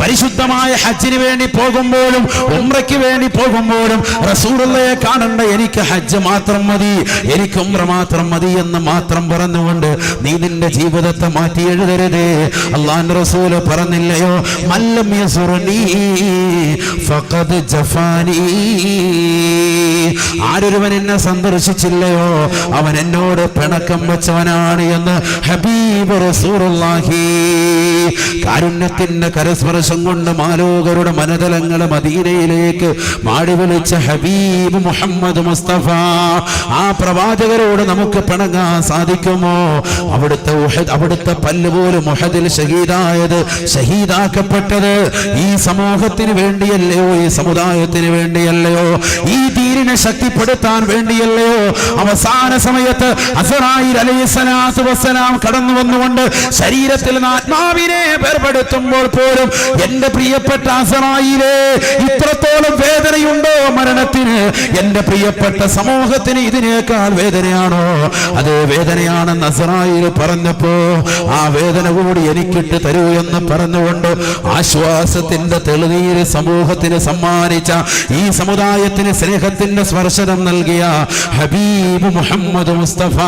പരിശുദ്ധമായ ഹജ്ജിന് വേണ്ടി പോകുമ്പോഴും ഉംറയ്ക്ക് വേണ്ടി പോകുമ്പോഴും റസൂലുള്ളാഹിയെ കാണണ്ട, എനിക്ക് ഹജ്ജ് മാത്രം മതി, എനിക്ക് ഉംറ മാത്രം മതി എന്ന് മാത്രം പറഞ്ഞുകൊണ്ട് നീ നിന്റെ ജീവിതത്തെ മാറ്റി എഴുതരുതേ. അല്ലാഹുവിന്റെ റസൂല് പറഞ്ഞില്ലയോ, മല്ലം യസുർനി ഫഖദ് ജഫാനി, ആര് ആരൊരുവൻ എന്നെ സന്ദർശിച്ചില്ലയോ അവൻ എന്നോട് പിണക്കം വെച്ചവനാണ് എന്ന് ഹബീബ് റസൂലുള്ളാഹി. കാരുണ്യത്തിന്റെ കരസ്പർശം കൊണ്ട് മാലോകരുടെ മനതലങ്ങളെ മദീനയിലേക്ക് മാടി വിളിച്ച ഹബീബ് മുഹമ്മദ് മുസ്തഫ, ആ പ്രവാചകരോട് നമുക്ക് പിണങ്ങാൻ സാധിക്കുമോ? അവിടുത്തെ പല്ലുപോലും ഉഹദിൽ ഷഹീദായത്, ഷഹീദാക്കപ്പെട്ടത് ഈ സമൂഹത്തിന് വേണ്ടിയല്ലയോ, ഈ സമുദായത്തിന് വേണ്ടിയല്ലയോ, ഈ ദീനിനെ ശക്തിപ്പെടുത്താൻ വേണ്ടിയല്ലയോ? അവസാന സമയത്ത് അസ്റായീൽ അലൈഹിസ്സലാത്തു വസ്സലാം കടന്നു വന്നുകൊണ്ട് ശരീരത്തിൽ നിന്ന് ആത്മാവിനെ വേർപെടുത്തുമ്പോൾ പോലും എന്റെ പ്രിയപ്പെട്ട അസ്റായീലേ, ഇത്രത്തോളം വേദനയുണ്ടോ മരണത്തിന്? എന്റെ പ്രിയപ്പെട്ട സമൂഹത്തിന് ഇതിനേക്കാൾ വേദനയാണോ? അതേ വേദനയാണെന്ന് അസ്റായീൽ പറഞ്ഞപ്പോ ആ വേദന കൂടി എനിക്കിട്ട് തരൂ എന്ന് പറഞ്ഞുകൊണ്ട് ആശ്വാസത്തിന്റെ തെളിനീര് സമൂഹത്തിന് സമ്മാനിച്ച, ഈ സമുദായത്തിന് സ്നേഹത്തിന്റെ സ്പർശനം നൽകിയ ഹബീബ് മുഹമ്മദ് മുസ്തഫ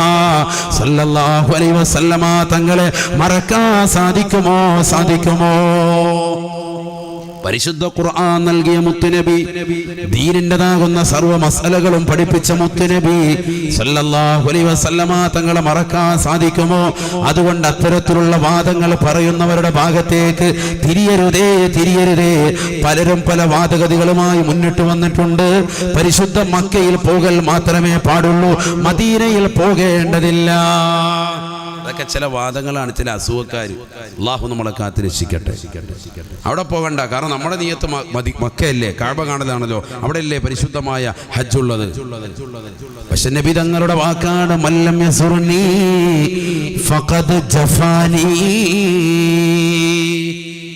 സല്ലല്ലാഹു അലൈഹി വസല്ലമ തങ്ങളെ മറക്കാൻ സാധിക്കുമോ? സാധിക്കുമോ? പരിശുദ്ധ ഖുർആൻ നൽകിയ മുത്തുനബി, ദീനിൻ്റെതാകുന്ന സർവ്വ മസലകളും പഠിപ്പിച്ച മുത്തുനബി സല്ലല്ലാഹു അലൈഹി വസല്ലമ തങ്ങളെ മറക്കാൻ സാധിക്കുമോ? അതുകൊണ്ട് അത്തരത്തിലുള്ള വാദങ്ങൾ പറയുന്നവരുടെ ഭാഗത്തേക്ക് തിരിയരുതേ, തിരിയരുതേ. പലരും പല വാദഗതികളുമായി മുന്നിട്ട് വന്നിട്ടുണ്ട്. പരിശുദ്ധ മക്കയിൽ പോകൽ മാത്രമേ പാടുള്ളൂ, മദീനയിൽ പോകേണ്ടതില്ല. അതൊക്കെ ചില വാദങ്ങളാണ്, ചില അസുഖക്കാർ. അള്ളാഹു നമ്മളെ കാത്തിരക്ഷിക്കട്ടെ. അവിടെ പോകണ്ട, കാരണം നമ്മുടെ നിയത്ത് മക്കയല്ലേ, കഅബ കാണലാണല്ലോ, അവിടെ അല്ലേ പരിശുദ്ധമായ ഹജ്ജുള്ളത്. പക്ഷെ നബി തങ്ങളുടെ വാക്കാണ്, മല്ലം യസുർനി ഫഖദ് ജഫാനി.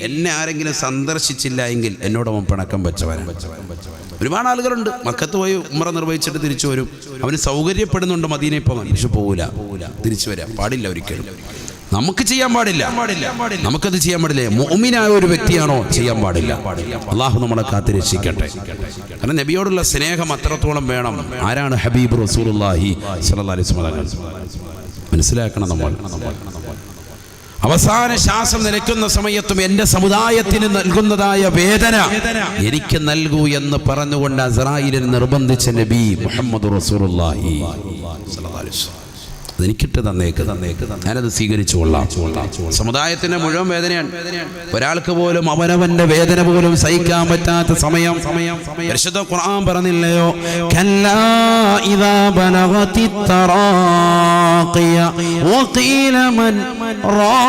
എന്നെ ആരെങ്കിലും സന്ദർശിച്ചില്ല എങ്കിൽ എന്നോടൊപ്പം പിണക്കം വെച്ചവനാണ്. ഒരുപാട് ആളുകളുണ്ട് മക്കത്ത് പോയി ഉംറ നിർവഹിച്ചിട്ട് തിരിച്ചു വരും, അവന് സൗകര്യപ്പെടുന്നുണ്ട് മദീനയിൽ പോകാൻ, പക്ഷെ പോവില്ല, തിരിച്ചു വരാൻ പാടില്ല. ഒരിക്കലും നമുക്ക് ചെയ്യാൻ പാടില്ല, നമുക്കത് ചെയ്യാൻ പാടില്ല. മുഅ്മിനായ ഒരു വ്യക്തിയാണോ ചെയ്യാൻ പാടില്ല. അള്ളാഹു നമ്മളെ കാത്തിരക്ഷിക്കട്ടെ. കാരണം നബിയോടുള്ള സ്നേഹം അത്രത്തോളം വേണം. ആരാണ് ഹബീബ് റസൂലുള്ളാഹി സ്വല്ലല്ലാഹു അലൈഹി വസല്ലം? മനസ്സിലാക്കണം നമ്മൾ. അവസാന ശ്വാസം നിലയ്ക്കുന്ന സമയത്തും എന്റെ സമുദായത്തിന് നൽകുന്നതായ വേദന എനിക്ക് നൽകൂ എന്ന് പറഞ്ഞുകൊണ്ട് അസ്റായീലിനെ നിർബന്ധിച്ച നബി മുഹമ്മദ് റസൂലുള്ളാഹി സ്വല്ലല്ലാഹു അലൈഹി വസല്ലം. അതെനിക്കിട്ട് തന്നേക്ക്, ഞാനത് സ്വീകരിച്ചു കൊള്ളാം. സമുദായത്തിന്റെ മുഴുവൻ വേദനയാണ്. ഒരാൾക്ക് പോലും അവനവന്റെ വേദന പോലും സഹിക്കാൻ പറ്റാത്ത സമയം പരിശുദ്ധ ഖുർആൻ പറഞ്ഞില്ലയോ, കല്ലാ ഇദാ ബലഗതി തറാഖിയ വഖീല മൻ റാഖ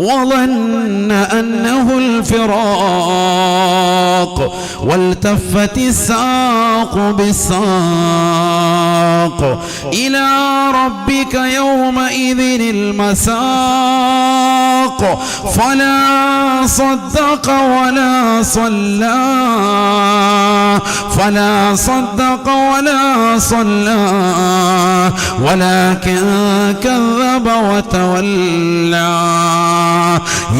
وظن أنه الفراق والتفت الساق بالساق إلى ربك يومئذ المساق فلا صدق ولا صلى ولكن كذب وتولى.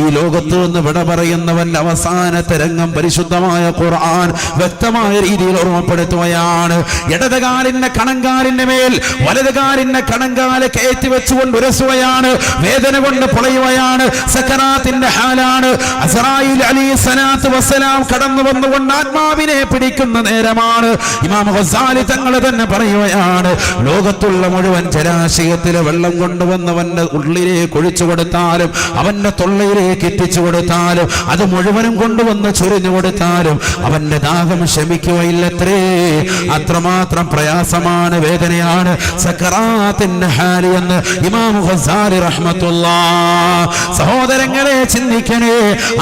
ഈ ലോകത്ത് നിന്ന് വിട പറയുന്നവന്റെ അവസാനത്തെ രംഗം പരിശുദ്ധമായ ഖുർആൻ വ്യക്തമായ രീതിയിൽ ഓർമ്മപ്പെടുത്തുകയാണ്. ഇടതുകാലിന്റെ കണങ്കാലിന്റെ മേൽ വലതുകാലിന്റെ കണങ്കാല് കയറ്റി വെച്ചുകൊണ്ട് ഉരസുകയാണ്, വേദന കൊണ്ട് പൊളയുകയാണ്, സക്കറാത്തിന്റെ ഹാലാണ്. അസ്റായീൽ അലൈഹിസ്സലാത്തു വസ്സലാം കടന്നു വന്നുകൊണ്ട് ആത്മാവിനെ പിടിക്കുന്ന നേരമാണ്. ഇമാം ഗസാലി തങ്ങൾ തന്നെ പറയുകയാണ്, ലോകത്തുള്ള മുഴുവൻ ജലാശയത്തിലെ വെള്ളം കൊണ്ടുവന്നവന്റെ ഉള്ളിലേക്ക് ഒഴിച്ചു കൊടുത്താലും അവന്റെ തൊള്ളയിലേക്ക് എത്തിച്ചു കൊടുത്താലും അത് മുഴുവനും കൊണ്ടുവന്ന് ചൊരിഞ്ഞു കൊടുത്താലും അവന്റെ ദാഹം ശമിക്കുകയില്ലത്രേ. അത്രമാത്രം പ്രയാസമാണ്, വേദനയാണ് സക്കറാത്തിന്റെ ഹാല് എന്ന് ഇമാം ഗസാലി റഹ്മത്തുള്ളാഹ്. സഹോദരങ്ങളെ ചിന്തിക്കണേ,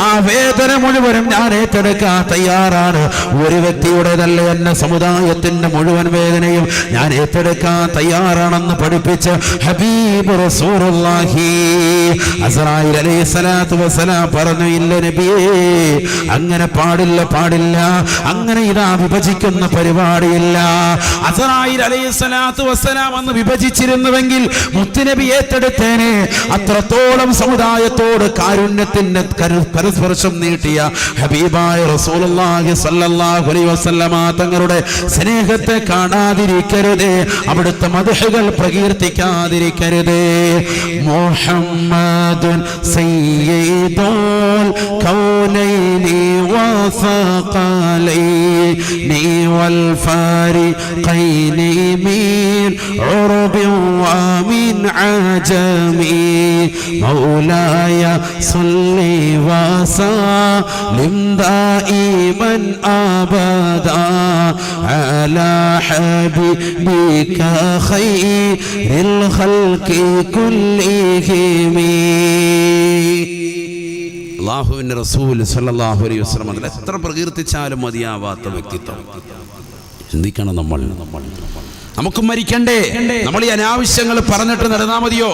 ആ വേദന മുഴുവനും ഞാൻ ഏറ്റെടുക്കാൻ തയ്യാറാണ്. ഒരു വ്യക്തിയുടേതല്ല, എന്നെ സമുദായത്തിന്റെ മുഴുവൻ വേദനയും ഞാൻ ഏറ്റെടുക്കാൻ തയ്യാറാണെന്ന് പഠിപ്പിച്ച ഹബീബ് റസൂലുള്ളാഹി. അസ്റായീൽ അലൈഹിസ്സലാത്തു വസ്സലാം പറഞ്ഞു, ഇല്ല നബിയേ, അങ്ങനെ പാടില്ല, അങ്ങനെ ഇതാ വിഭജിക്കുന്ന പരിപാടിയില്ല. അസ്റായീൽ അലൈഹിസ്സലാം അലൈഹിസ്സലാത്തു വസ്സലാം അന്ന് വിഭജിച്ചിരുന്നുവെങ്കിൽ മുത്തുനബി ഏറ്റെടുത്തേനെ. അത്രത്തോളം സമുദായത്തോട് കാരുണ്യത്തിന്റെ കരസ്പർശം നീട്ടിയ ഹബീബായ റസൂലുള്ളാഹി സ്വല്ലല്ലാഹു അലൈഹി വസല്ലമ തങ്ങളുടെ സ്നേഹത്തെ കാണാതിരിക്കരുതേ, അവിടുത്തെ മദ്ഹുകൾ പ്രകീർത്തിക്കാതിരിക്കരുതേ. മുഹമ്മദുൻ സയ്യിദുൽ കൗനൈനി വസഖലൈനി വൽ ഫാരിഖൈനി മിൻ ഉർബി വമിൻ അജമി മൗലായ സ്വല്ലി വസല്ലിം ദായിമൻ അബദാ അലാ ഹബീബിക ഖൈറിൽ ഖൽഖി കുല്ലിഹിം. അല്ലാഹുവിൻ്റെ റസൂൽ സല്ലല്ലാഹു അലൈഹി വസല്ലം അതിൽ എത്ര പ്രകീർത്തിച്ചാലും മതിയാവാത്ത വ്യക്തിത്വം. ചിന്തിക്കണം, നമുക്കും മരിക്കണ്ടേ? നമ്മൾ ഈ അനാവശ്യങ്ങൾ പറഞ്ഞിട്ട് നടന്നാ മതിയോ?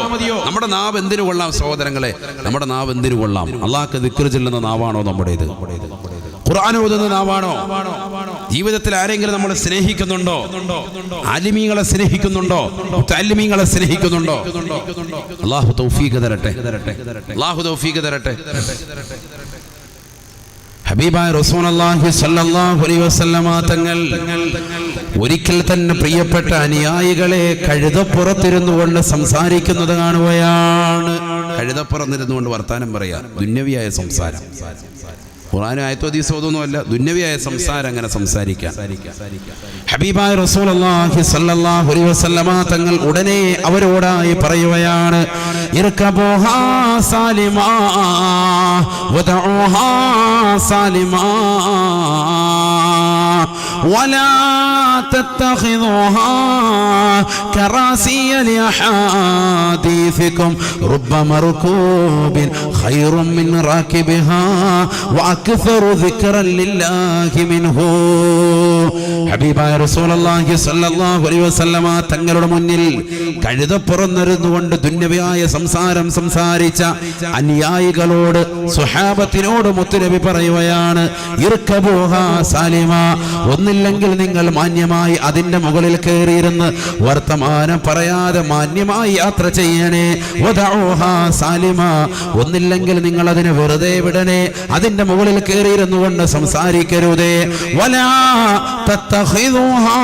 നമ്മുടെ നാവ് എന്തിനു കൊള്ളാം സഹോദരങ്ങളെ? നമ്മുടെ നാവ് എന്തിനു കൊള്ളാം? അള്ളാഹ്ക്ക് ദിക്ർ ചൊല്ലുന്ന നാവാണോ നമ്മുടേത്? ഖുർആൻ ഓതുന്ന നാവാണോ? ജീവിതത്തിൽ ആരെങ്കിലും നമ്മളെ സ്നേഹിക്കുന്നുണ്ടോ? ആലിമീങ്ങളെ സ്നേഹിക്കുന്നുണ്ടോ? മുതഅല്ലിമീങ്ങളെ സ്നേഹിക്കുന്നുണ്ടോ? അല്ലാഹു തൗഫീഖ് തരട്ടെ, അല്ലാഹു തൗഫീഖ് തരട്ടെ. ഹബീബായ റസൂലുള്ളാഹി സ്വല്ലല്ലാഹു അലൈഹി വസല്ലമ തങ്ങൾ ഒരിക്കൽ തന്നെ പ്രിയപ്പെട്ട അനുയായികളെ കഴുതപ്പുറത്തിരുന്നു കൊണ്ട് സംസാരിക്കുന്നത് കാണുകയാണ്. കഴുതപ്പുറത്തിരുന്നുകൊണ്ട് വർത്താനം പറയാ, ദുന്യവിയായ സംസാരം. ഖുർആനും ആയത്തും ഹദീസും ഒന്നുമല്ല, ദുന്യവിയായ സംസാരം അങ്ങനെ സംസാരിക്കാം. ഹബീബായ റസൂലുള്ളാഹി സ്വല്ലല്ലാഹു അലൈഹി വസല്ലമ തങ്ങൾ ഉടനെ അവരോടായി പറയുകയാണ്, ഇർകബൂഹാ സാലിമാ വദഊഹാ സാലിമാ വലാ തത്തഖിദൂഹാ കറാസിയ ലിഅഹാദീസികും റബ്ബ മർകൂബിൻ ഖൈറും മിൻ റാകിബിഹാ വഅക്സറു ദിക്റൻ ലില്ലാഹി മിൻഹു. ഹബീബായ റസൂലുള്ളാഹി സ്വല്ലല്ലാഹു അലൈഹി വസല്ലമ തങ്ങളുടെ മുന്നിൽ കഴുതപ്പുറന്നിരുന്നുകൊണ്ട് ദുന്യവിയായ സംസാരം സംസാരിച്ച അനുയായികളോട്, സ്വഹാബത്തിനോട് മുത്തുനബി പറയുകയാണ്, ഇർകബൂഹാ സാലിമ, ഒന്നില്ലെങ്കിൽ നിങ്ങൾ മാന്യമായി അതിന്റെ മുകളിൽ കയറിയിരുന്ന് വർത്തമാനം പറയാതെ മാന്യമായി യാത്ര ചെയ്യണേ. വദഊഹാ സാലിമ, ഒന്നില്ലെങ്കിൽ നിങ്ങൾ അതിനെ വെറുതെ വിടണേ, അതിന്റെ മുകളിൽ കയറിയിരുന്നു കൊണ്ട് സംസാരിക്കരുതേ. വലാ തത്തഖിദൂഹാ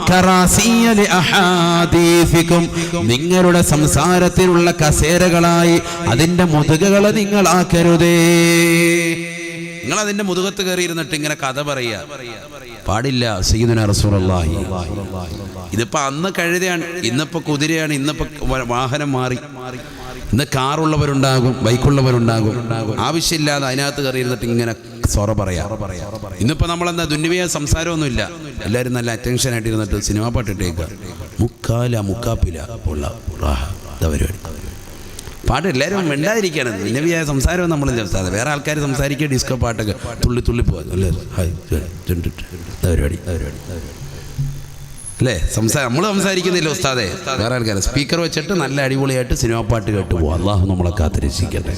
കറാസിയ ലിഅഹാദീസികും, നിങ്ങളുടെ സംസാരത്തിനുള്ള കസേരകളായി അതിന്റെ മുതുകകളെ നിങ്ങൾ ആക്കരുതേ. നിങ്ങൾ അതിന്റെ മുതുകത്ത് കയറിയിരുന്നിട്ട് ഇങ്ങനെ കഥ പറയാ പാടില്ല. സയ്യിദുനാ റസൂലുള്ളാഹി, ഇതിപ്പോ അന്ന് കഴുതയാണ്, ഇന്നിപ്പോ കുതിരയാണ്, ഇന്നിപ്പോ വാഹനം മാറി. ഇന്ന് കാറുള്ളവരുണ്ടാകും, ബൈക്കുള്ളവരുണ്ടാകും. ആവശ്യമില്ലാതെ അതിനകത്ത് കയറിയിരുന്നിട്ട് ഇങ്ങനെ സൊറ പറയാ. ഇന്നിപ്പോ നമ്മളെന്താ ദുന്യവിയായ സംസാരമൊന്നുമില്ല, എല്ലാവരും നല്ല അറ്റൻഷൻ ആയിട്ടിരുന്നിട്ട് സിനിമാ പാട്ടിട്ടേക്കുക, മുക്കാപ്പില ഉള്ള പരിപാടി. പാട്ട് എല്ലാവരും മിണ്ടാതിരിക്കുകയാണ്. ദുന്യവിയായ സംസാരം നമ്മൾ സംസാരം, വേറെ ആൾക്കാർ സംസാരിക്കുക, ഡിസ്കോ പാട്ടൊക്കെ തുള്ളി പോകാൻ പരിപാടി അല്ലേ? നമ്മൾ സംസാരിക്കുന്നില്ല ഉസ്താദെ, വേറെ ആൾക്കാർ സ്പീക്കർ വെച്ചിട്ട് നല്ല അടിപൊളിയായിട്ട് സിനിമാ പാട്ട് കേട്ട് പോവാം. അള്ളാഹു നമ്മളെ കാത്തിരക്ഷിക്കട്ടെ,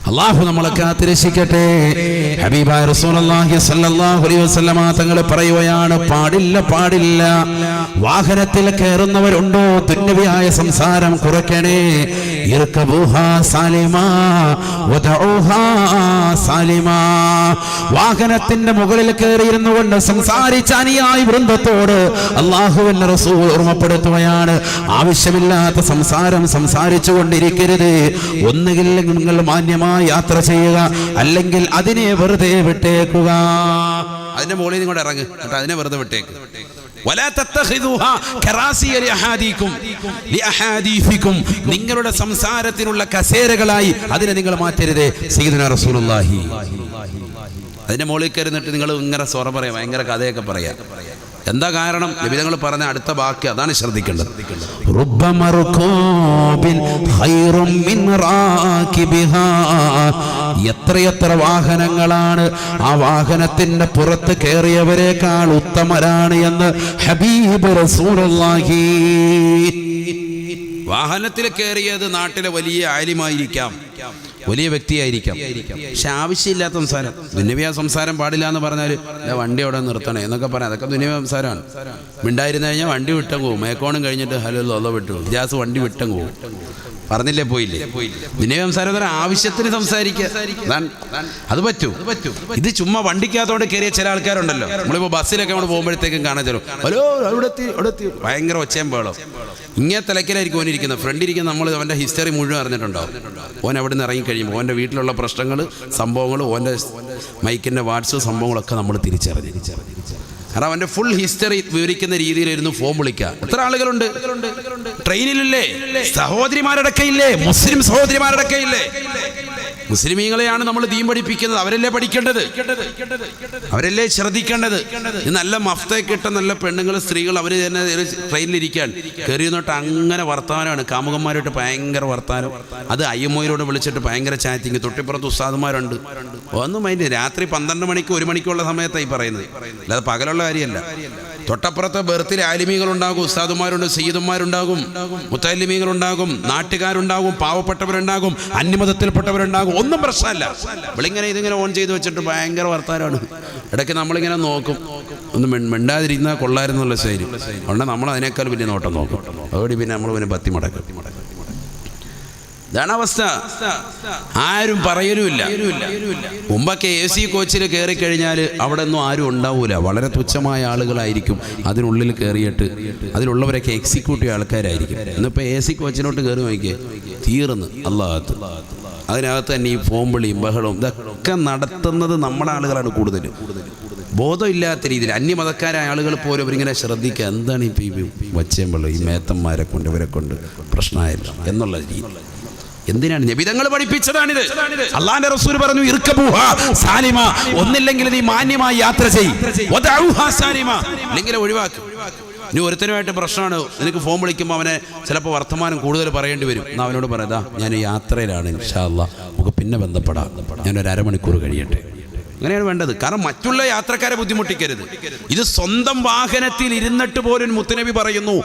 അള്ളാഹു നമ്മളെ കാത്തിരക്ഷിക്കട്ടെ. ഹബീബായ റസൂലുള്ളാഹി സ്വല്ലല്ലാഹു അലൈഹി വസല്ലമ തങ്ങൾ പറയുകയാണ്, പാടില്ല. വാഹനത്തിൽ കയറുന്നവരുണ്ടോ ദുന്യവിയായ സംസാരം കുറയ്ക്കണേ. ഇർകബൂഹാ സാലിമാ വദഊഹാ സാലിമാ, വാഹനത്തിന്റെ മുകളിൽ കയറിയിരുന്നു കൊണ്ട് സംസാരിച്ച അനുയായി വൃന്ദത്തോട് അല്ലാഹുവിന്റെ റസൂൽ ഓർമ്മപ്പെടുത്തുകയാണ്, ആവശ്യമില്ലാത്ത സംസാരം സംസാരിച്ചു കൊണ്ടിരിക്കരുത്. ഒന്നുകിൽ നിങ്ങൾ മാന്യമായി യാത്ര ചെയ്യുക, അല്ലെങ്കിൽ അതിനെ വെറുതെ വിട്ടേക്കുക. അതിന്റെ മുകളിൽ നിങ്ങൾ ഇറങ്ങുക, എന്നിട്ട് അതിനെ വെറുതെ വിട്ടേക്ക്. വലാ തത്തഖിദൂഹാ കറാസിയ ലിഅഹാദീസികും, നിങ്ങളുടെ സംസാരത്തിനുള്ള കസേരകളായി അതിനെ നിങ്ങൾ മാറ്റരുതേ. സയ്യിദുനാ റസൂലുള്ളാഹി, അതിന്റെ മുകളിൽ കയറിന്നിട്ട് നിങ്ങൾ ഇങ്ങനെ സൊറ പറയാം, ഭയങ്കര കഥയൊക്കെ പറയാം. എന്താ കാരണം? നബി തങ്ങൾ പറഞ്ഞ അടുത്ത വാക്യം അതാണ് ശ്രദ്ധിക്കേണ്ടത്. റബ്ബ മർകൂബിൻ ഖൈറും മിൻ റാകിബിഹാ, എത്രയെത്ര വാഹനങ്ങളാണ് ആ വാഹനത്തിന്റെ പുറത്ത് കയറിയവരെക്കാൾ ഉത്തമരാണ് എന്ന് ഹബീബ് റസൂലുള്ളാഹി. വാഹനത്തിൽ കയറിയത് നാട്ടിലെ വലിയ ആലിമായിരിക്കാം, വലിയ വ്യക്തിയായിരിക്കാം, പക്ഷെ ആവശ്യമില്ലാത്ത സംസാരം. ദുന്യവിയാ സംസാരം പാടില്ല എന്ന് പറഞ്ഞാൽ വണ്ടി അവിടെ നിർത്തണേ എന്നൊക്കെ പറയാം. അതൊക്കെ ദുന്യവിയാ സംസാരമാണ്. മിണ്ടായിരുന്നു കഴിഞ്ഞാൽ വണ്ടി വിട്ടങ്ങ് പോകും. മേക്കോണം കഴിഞ്ഞിട്ട് ഹലോ ലോല വിട്ടു ജാസ് വണ്ടി വിട്ടങ്ങ് പോകും. പറഞ്ഞില്ലേ, പോയില്ലേ. ദുന്യവിയാ സംസാരം ആവശ്യത്തിന് സംസാരിക്കുക, അത് പറ്റൂ. ഇത് ചുമ്മാ വണ്ടിക്കകത്തോടെ കയറിയ ചില ആൾക്കാരുണ്ടല്ലോ, നമ്മളിപ്പോൾ ബസ്സിലൊക്കെ നമ്മൾ പോകുമ്പോഴത്തേക്കും കാണാൻ തരും, ഹലോ അവിടെ എത്തി ഭയങ്കര ഒച്ചയും ബഹളം. ഇങ്ങനെ തലക്കിലായിരിക്കും ഓനിരിക്കുന്നത്. ഫ്രണ്ടിരിക്കുന്ന നമ്മൾ അവൻ്റെ ഹിസ്റ്ററി മുഴുവൻ അറിഞ്ഞിട്ടുണ്ടാവും. ഓൻ അവിടെ നിന്ന് ഇറങ്ങിക്കഴിയുമ്പോൾ ഓൻ്റെ വീട്ടിലുള്ള പ്രശ്നങ്ങൾ, സംഭവങ്ങൾ, ഓൻ്റെ മൈക്കിൻ്റെ വാട്സ് സംഭവങ്ങളൊക്കെ നമ്മൾ തിരിച്ചറിഞ്ഞു. കാരണം അവൻ്റെ ഫുൾ ഹിസ്റ്ററി വിവരിക്കുന്ന രീതിയിലായിരുന്നു ഫോൺ വിളിക്കുക. എത്ര ആളുകളുണ്ട് ട്രെയിനിലില്ലേ, സഹോദരിമാരടക്കയില്ലേ, മുസ്ലിം സഹോദരിമാരടക്കയില്ലേ. മുസ്ലിമീങ്ങളെയാണ് നമ്മൾ ദീൻ പഠിപ്പിക്കുന്നത്, അവരല്ലേ പഠിക്കേണ്ടത്, അവരല്ലേ ശ്രദ്ധിക്കേണ്ടത്. ഇത് നല്ല മഫ്തയൊക്കെ ഇട്ട നല്ല പെണ്ണുങ്ങൾ, സ്ത്രീകൾ, അവർ തന്നെ ട്രെയിനിലിരിക്കാൻ കയറിയെന്നോട്ട് അങ്ങനെ വർത്തമാനമാണ്, കാമുകന്മാരോട്ട് ഭയങ്കര വർത്തമാനം. അത് അയ്യമ്മോയിലോട് വിളിച്ചിട്ട് ഭയങ്കര ചാറ്റിങ്. തൊട്ടിപ്പുറത്ത് ഉസ്താദുമാരുണ്ട്. ഒന്നും അതിൻ്റെ രാത്രി 12 മണിക്ക് 1 മണിക്കുള്ള സമയത്തായി പറയുന്നത്, അല്ലാതെ പകലുള്ള കാര്യമല്ല. തൊട്ടപ്പുറത്ത് ബർത്തിൽ ആലിമീങ്ങളുണ്ടാകും, ഉസ്താദുമാരുണ്ട്, സയ്യിദുമാരുണ്ടാകും, മുത്തല്ലിമീങ്ങളുണ്ടാകും, നാട്ടുകാരുണ്ടാകും, പാവപ്പെട്ടവരുണ്ടാകും, അന്യമതത്തിൽപ്പെട്ടവരുണ്ടാകും. ഒന്നും പ്രശ്നമല്ല. ഇവളിങ്ങനെ ഇതിങ്ങനെ ഓൺ ചെയ്ത് വെച്ചിട്ട് ഭയങ്കര വർത്താനമാണ്. ഇടയ്ക്ക് നമ്മളിങ്ങനെ നോക്കും, ഒന്ന് മിണ്ടാതിരിക്കുന്ന കൊള്ളായിരുന്നുള്ള ശൈലി. അതുകൊണ്ട് നമ്മൾ അതിനേക്കാൾ വലിയ നോട്ടം നോക്കും. അതുകൊണ്ട് പിന്നെ നമ്മൾ പിന്നെ പത്തി മടക്കും. ഇതാണ് അവസ്ഥ. ആരും പറയലുമില്ല. മുമ്പൊക്കെ AC കോച്ചിൽ കയറി കഴിഞ്ഞാൽ അവിടെ ഒന്നും ആരും ഉണ്ടാവൂല, വളരെ തുച്ഛമായ ആളുകളായിരിക്കും അതിനുള്ളിൽ കയറിയിട്ട്. അതിലുള്ളവരൊക്കെ എക്സിക്യൂട്ടീവ് ആൾക്കാരായിരിക്കും. ഇന്നിപ്പോൾ AC കോച്ചിനോട്ട് കയറി നോക്കിയേ, തീർന്ന് അല്ലാഹത്ത്. അതിനകത്ത് തന്നെ ഈ ഫോൺ വിളിയും ബഹളവും ഇതൊക്കെ നടത്തുന്നത് നമ്മുടെ ആളുകളാണ് കൂടുതൽ. ബോധമില്ലാത്ത രീതിയിൽ അന്യമതക്കാരായ ആളുകൾ പോലും അവരിങ്ങനെ ശ്രദ്ധിക്കുക, എന്താണ് ഇപ്പോൾ ഈ വച്ചേമ്പള്ളി, ഈ മേത്തന്മാരെ കൊണ്ട് ഇവരെ കൊണ്ട് പ്രശ്നമായില്ല എന്നുള്ള രീതി. എന്തിനാണ് നബിതങ്ങൾ പഠിപ്പിച്ചതാണിത്. അള്ളാന്റെ റസൂൽ പറഞ്ഞു, ഇർക്കബൂഹ സാലിമ, ഒന്നില്ലെങ്കിൽ നീ മാന്യമായി യാത്ര ചെയ്യ്, വദഉഹ സാലിമ, അല്ലെങ്കിൽ ഒഴിവാക്ക്. ഇനി ഒരുത്തനുമായിട്ട് പ്രശ്നമാണ്, നിനക്ക് ഫോൺ വിളിക്കുമ്പോൾ അവനെ ചിലപ്പോൾ വർത്തമാനം കൂടുതൽ പറയേണ്ടി വരും. എന്നാൽ അവനോട് പറയാ, ഞാൻ യാത്രയിലാണ്, ഇൻഷാ അല്ലാഹ് നമുക്ക് പിന്നെ ബന്ധപ്പെടാം, ഞാനൊരു അരമണിക്കൂർ കഴിയട്ടെ. അങ്ങനെയാണ് വേണ്ടത്. കാരണം മറ്റുള്ള യാത്രക്കാരെ ബുദ്ധിമുട്ടിക്കരുത്. ഇത് സ്വന്തം വാഹനത്തിൽ ഇരുന്നിട്ട് പോലും മുത്തുനബി പറയുന്നു,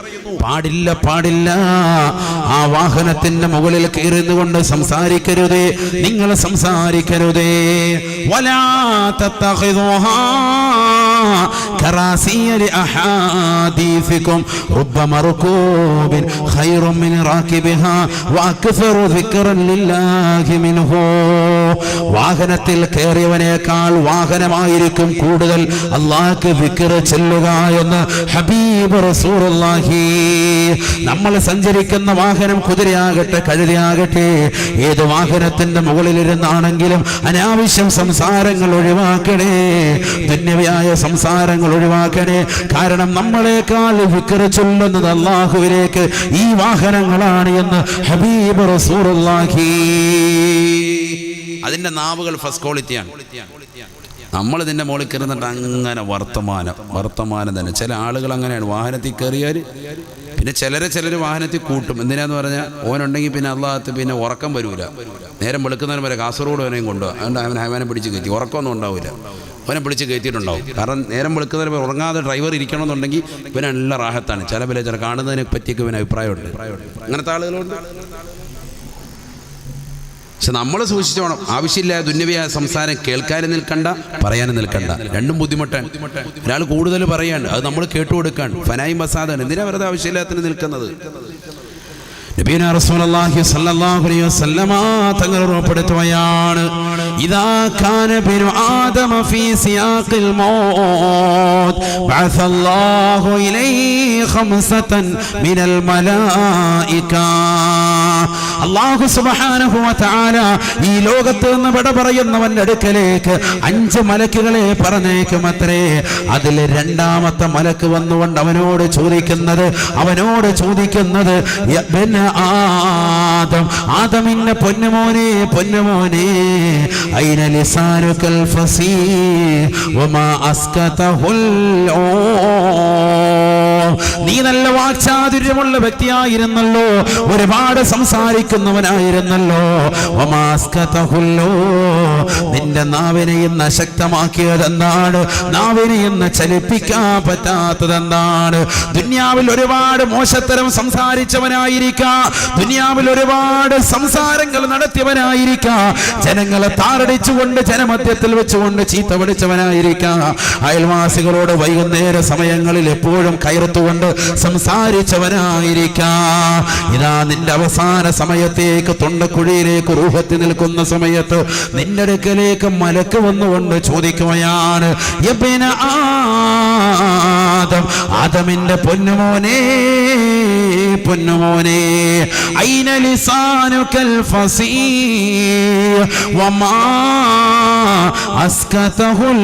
പാടില്ല പാടില്ല, ആ വാഹനത്തിന്റെ മുകളിൽ കയറിന്നുകൊണ്ട് സംസാരിക്കരുതേ, നിങ്ങൾ സംസാരിക്കരുതേ. വലാ തത്തഖിദൂഹാ കറാസിയ ലിഅഹാദീസികും റബ്ബ മർകൂബിൻ ഖൈറും മിൻ റാകിബിഹാ വഅക്സറു ദിക്റൻ ലില്ലാഹി മിൻഹു. വാഹനത്തിൽ കയറിയവനേക്കാൾ വാഹനമായിരിക്കും കൂടുതൽ അല്ലാഹുവിന്റെ ദിക്ർ ചൊല്ലുക എന്ന് ഹബീബ് റസൂലുള്ളാഹി. നമ്മൾ സഞ്ചരിക്കുന്ന വാഹനം കുതിരയാകട്ടെ കഴുതയാകട്ടെ, ഏത് വാഹനത്തിന്റെ മുകളിലിരുന്നാണെങ്കിലും അനാവശ്യം സംസാരങ്ങൾ ഒഴിവാക്കണേ, ദുന്യവിയായ സംസാരങ്ങൾ ഒഴിവാക്കണേ. കാരണം നമ്മളെക്കാൾ ദിക്ർ ചൊല്ലുന്നത് അല്ലാഹുവിലേക്ക് ഈ വാഹനങ്ങളാണ് എന്ന് ഹബീബ് റസൂലുള്ളാഹി. അതിന്റെ നാവുകൾ ഫസ്റ്റ് ക്വാളിറ്റിയാണ്. നമ്മൾ ഇതിൻ്റെ മുകളിൽ കയറുന്നിട്ട് അങ്ങനെ വർത്തമാനം തന്നെ. ചില ആളുകൾ അങ്ങനെയാണ്, വാഹനത്തിൽ കയറിയാൽ പിന്നെ ചിലർ വാഹനത്തിൽ കൂട്ടും. എന്തിനാന്ന് പറഞ്ഞാൽ ഓനുണ്ടെങ്കിൽ പിന്നെ അള്ളാഹത്ത് പിന്നെ ഉറക്കം വരൂല. നേരം വെളുക്കുന്നതിന് വരെ കാസർഗോഡ് വരെയും കൊണ്ടുപോകും. അതുകൊണ്ട് അവനെ പിടിച്ച് കയറ്റി, ഉറക്കമൊന്നും ഉണ്ടാവില്ല, അവനെ പിടിച്ച് കയറ്റിയിട്ടുണ്ടാവും. കാരണം നേരം വെളുക്കുന്നതിന് വരെ ഉറങ്ങാതെ ഡ്രൈവർ ഇരിക്കണമെന്നുണ്ടെങ്കിൽ ഇവനെ നല്ല റാഹത്താണ്. ചില കാണുന്നതിനെ പറ്റിയൊക്കെ ഇവന് അഭിപ്രായമുണ്ട്. അങ്ങനത്തെ ആളുകളുണ്ട്. പക്ഷെ നമ്മൾ സൂക്ഷിച്ചോണം, ആവശ്യമില്ലാതെ ദുന്യവിയായ സംസാരം കേൾക്കാനും നിൽക്കണ്ട, പറയാനും നിൽക്കണ്ട. രണ്ടും ബുദ്ധിമുട്ടാണ്. ഒരാൾ കൂടുതൽ പറയാണ്, അത് നമ്മൾ കേട്ടുകൊടുക്കാണ്, ഫനായി മസാദാണ്. എന്തിനാ വെറുതെ ആവശ്യമില്ലാത്തതിന് നിൽക്കുന്നത്? നബിയുനാ റസൂലുള്ളാഹി സ്വല്ലല്ലാഹു അലൈഹി വസല്ലമ തങ്ങൾ ഉറപ്പെടുത്തുകയാണ്, ഇദാ കാന ബിനു ആദമ ഫീ സിയാഖിൽ മൗത്ത് ബഅസല്ലാഹു ഇലൈഹി ഖംസതൻ മിനൽ മലായിക. അല്ലാഹു സുബ്ഹാനഹു വ തആല ഈ ലോകത്ത് നിന്ന് വിട പറയുന്നവന്റെ അടുക്കലേക്ക് 5 മലക്കുകളെ പറഞ്ഞേക്കുമത്രേ. അതിൽ 2ാമത്തെ മലക്ക് വന്നുകൊണ്ട് അവനോട് ചോദിക്കുന്നത് ആദമിന്റെ പൊന്നുമോനെ ഐന ലിസാനുകൽ ഫസീഹ് വമാ അസ്കതഹുൽ നീ നല്ല വാക്ചാതുര്യമുള്ള വ്യക്തിയായിരുന്നല്ലോ, ഒരുപാട് സംസാരിക്കുന്നവനായിരുന്നല്ലോ. നിന്റെ നാവിനെ ഇന്ന് അശക്തമാക്കിയതെന്താണ്? നാവിനെ ഇന്ന് ചലിപ്പിക്കാൻ പറ്റാത്തതെന്താണ്? ദുനിയാവിൽ ഒരുപാട് മോശത്തരം സംസാരിച്ചവനായിരിക്കാം, ദുനിയാവിൽ ഒരുപാട് സംസാരങ്ങൾ നടത്തിയവനായിരിക്കാം, ജനങ്ങളെ താറടിച്ചുകൊണ്ട് ജനമധ്യത്തിൽ വെച്ചുകൊണ്ട് ചീത്ത വിളിച്ചവനായിരിക്കാം, അയൽവാസികളോട് വൈകുന്നേര സമയങ്ങളിൽ എപ്പോഴും കയർത്തുകൊണ്ട് സംസാരിച്ചവനായിരിക്കാം. ഇതാ നിന്റെ അവസാന സമയത്തേക്ക് തൊണ്ടക്കുഴിയിലേക്ക് റൂഹത്തിൽ നിൽക്കുന്ന സമയത്ത് നിന്റെ അടുക്കലേക്ക് മലക്ക് വന്നുകൊണ്ട് ചോദിക്കുകയാണ്, യബ്ന ആദം, ആദമിന്റെ പൊന്നുമോനെ, പൊന്നുമോനെ, ഐന ലിസാനുകൽ ഫസീഹ് വമാ അസ്കതഹുൽ.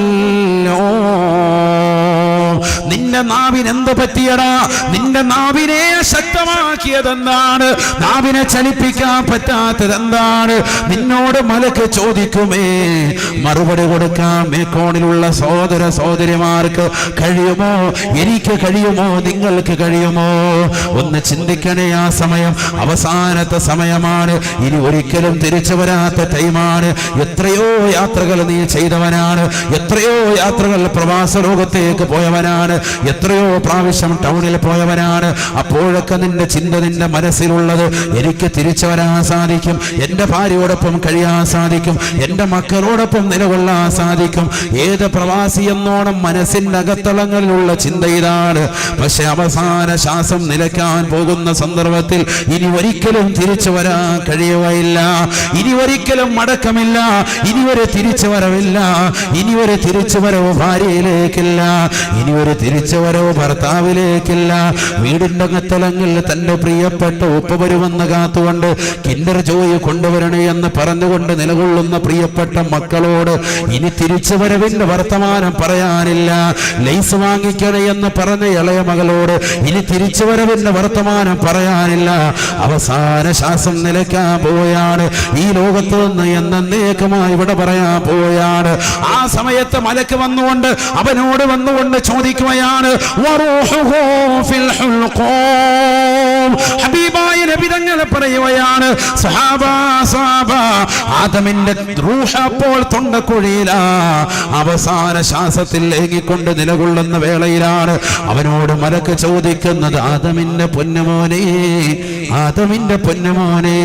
നിന്റെ നാവിന് എന്ത് പറ്റിയടാ? നിന്റെ നാവിനെ ശക്തമാക്കിയതെന്താണ്? നാവിനെ ചലിപ്പിക്കാൻ പറ്റാത്തതെന്താണ്? നിന്നോട് മലക്ക് ചോദിക്കുമേ, മറുപടി കൊടുക്കാൻ മേക്കോണിലുള്ള സഹോദര സഹോദരിമാർക്ക് കഴിയുമോ? എനിക്ക് കഴിയുമോ? നിങ്ങൾക്ക് കഴിയുമോ? ഒന്ന് ചിന്തിക്കണേ. ആ സമയം അവസാനത്തെ സമയമാണ്, ഇനി ഒരിക്കലും തിരിച്ചു വരാത്ത ടൈമാണ്. എത്രയോ യാത്രകൾ നീ ചെയ്തവനാണ്, എത്രയോ യാത്രകൾ പ്രവാസ ലോകത്തേക്ക് പോയവനാണ്, എത്രയോ പ്രാവശ്യം ടൗണിൽ പോയവനാണ്. അപ്പോഴൊക്കെ നിന്റെ ചിന്ത, നിന്റെ മനസ്സിലുള്ളത്, എനിക്ക് തിരിച്ചു വരാൻ സാധിക്കും, എൻ്റെ ഭാര്യയോടൊപ്പം കഴിയാൻ സാധിക്കും, എൻ്റെ മക്കളോടൊപ്പം നിലകൊള്ളാൻ സാധിക്കും. ഏത് പ്രവാസി എന്നോണം മനസ്സിൻ്റെ അകത്തളങ്ങളിലുള്ള ചിന്ത ഇതാണ്. പക്ഷെ അവസാന ശ്വാസം നിലയ്ക്കാൻ പോകുന്ന സന്ദർഭത്തിൽ ഇനി ഒരിക്കലും തിരിച്ചു വരാൻ കഴിയുകയില്ല, ഇനി ഒരിക്കലും മടക്കമില്ല, ഇനി ഒരു തിരിച്ചു വരവില്ല, ഇനി ഒരു തിരിച്ചു വരവ് ഭാര്യയിലേക്കില്ല, ഇനി ഒരു തിരിച്ചു വരവ് ഭർത്താവിലേക്കില്ല. വീടിന്റെ അകത്തളങ്ങളിൽ തന്റെ പ്രിയപ്പെട്ട ഉപ്പ വരുമെന്ന് കാത്തുകൊണ്ട് കിൻഡർ ജോയ് കൊണ്ടുവരണേ എന്ന് പറഞ്ഞുകൊണ്ട് നിലകൊള്ളുന്ന പ്രിയപ്പെട്ട മക്കളോട് ഇനി തിരിച്ചു വരവിന്റെ വർത്തമാനം പറയാനില്ല. ലൈസ് വാങ്ങിക്കണേ എന്ന് പറഞ്ഞ ഇളയ മകളോട് ഇനി തിരിച്ചു വരവിന്റെ വർത്തമാനം പറയാനില്ല. അവസാന ശ്വാസം നിലയ്ക്കാൻ പോയാണ്, ഈ ലോകത്ത് നിന്ന് എന്നേക്കുമായി ഇവിടെ പറയാൻ പോയാണ്. ആ സമയത്ത് മലക്ക് വന്നുകൊണ്ട് അവനോട് വന്നുകൊണ്ട് ചോദിക്കുകയാണ്, വറൂഹുഹു ഫിൽ ഹുൽഖൂം. ഹബീബായ നബി തങ്ങൾ പറയുകയാണ്, സഹാബാ സഹാബാ, ആദമിന്റെ റൂഹ് അപ്പോൾ തൊണ്ടക്കുഴിയിലാ, അവസാന ശ്വാസത്തിൽ ഏകിക്കൊണ്ട് നിലകൊള്ളുന്ന വേളയിലാണ് അവനോട് മലക്ക് ചോദിക്കുന്നത്, ആദമിന്റെ പൊന്നുമോനെ, ആദമിന്റെ പൊന്നുമോനെ,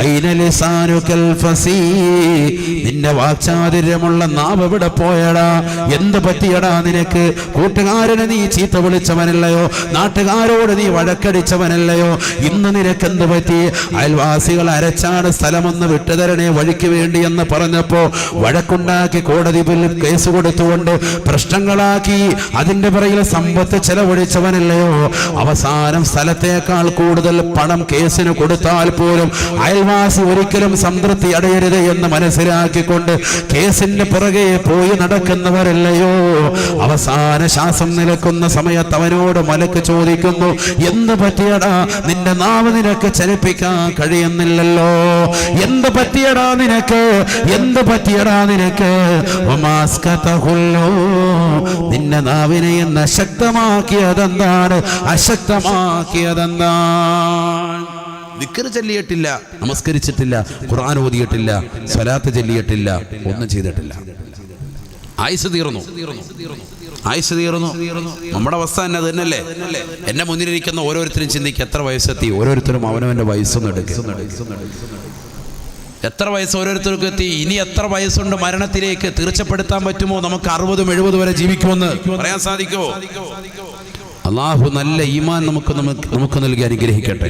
ഐന ലിസാനുകൽ ഫസീഹ്, നിന്റെ വാക്ചാതുര്യമുള്ള നാവ് എവിടെ പോയടാ? എന്ത് പറ്റിയടാ നിനക്ക്? കൂട്ടുകാരനെ നീ ചീത്ത വിളിച്ചവനല്ലയോ? നാട്ടുകാരോട് നീ വഴക്കടിച്ചവനല്ലയോ? ഇന്ന് നിനക്ക് എന്ത് പറ്റി? അയൽവാസികൾ അരച്ചാണ് സ്ഥലമൊന്ന് വിട്ടുതരണേ വഴിക്ക് വേണ്ടി എന്ന് പറഞ്ഞപ്പോ വഴക്കുണ്ടാക്കി കോടതി ബില്ലിൽ കേസ് കൊടുത്തുകൊണ്ട് പ്രശ്നങ്ങളാക്കി അതിന്റെ പിറകിൽ സമ്പത്ത് ചെലവഴിച്ചവനല്ലയോ? അവസാനം സ്ഥലത്തേക്കാൾ കൂടുതൽ പണം കേസിന് കൊടുത്താൽ പോലും അയൽവാസി ഒരിക്കലും സംതൃപ്തി അടയരുത് എന്ന് മനസ്സിലാക്കിക്കൊണ്ട് കേസിന്റെ പിറകെ പോയി നടക്കുന്നവരല്ലയോ? അവസാന ശ്വാസം നിലക്കുന്ന സമയത്ത് അവനോട് മലക്ക് ചോദിക്കുന്നു, എന്ത് പറ്റിയടാ? നിന്റെ നാവ് നിനക്ക് ചലിപ്പിക്കാൻ കഴിയുന്നില്ലല്ലോ, എന്ത് പറ്റിയടാ നിനക്ക്? എന്ത് പറ്റിയടാ നിനക്ക്? നിന്റെ നാവിനെ എന്ന് അശക്തമാക്കിയതെന്താണ്? അശക്തമാക്കിയതെന്താണ്? ദിക്ർ ചൊല്ലിയിട്ടില്ല, നമസ്കരിച്ചിട്ടില്ല, ഖുർആൻ ഓതിയിട്ടില്ല, സ്വലാത്ത് ചൊല്ലിയിട്ടില്ല, ഒന്നും ചെയ്തിട്ടില്ല. ആയുസ് തീർന്നു, ആയുസ് തീർന്നു. നമ്മുടെ അവസ്ഥ തന്നെ അത് തന്നെയല്ലേ? എന്നെ മുന്നിലിരിക്കുന്ന ഓരോരുത്തരും ചിന്തിക്കുക, എത്ര വയസ്സെത്തി? ഓരോരുത്തരും അവനവൻ്റെ വയസ്സൊന്നും എടുക്കുക, എത്ര വയസ്സ് ഓരോരുത്തർക്കും എത്തി? ഇനി എത്ര വയസ്സുണ്ട് മരണത്തിലേക്ക്? തീർച്ചപ്പെടുത്താൻ പറ്റുമോ? നമുക്ക് 60-70 വരെ ജീവിക്കുമെന്ന് പറയാൻ സാധിക്കുമോ? അള്ളാഹു നല്ല ഈമാൻ നമുക്ക് നൽകി അനുഗ്രഹിക്കട്ടെ.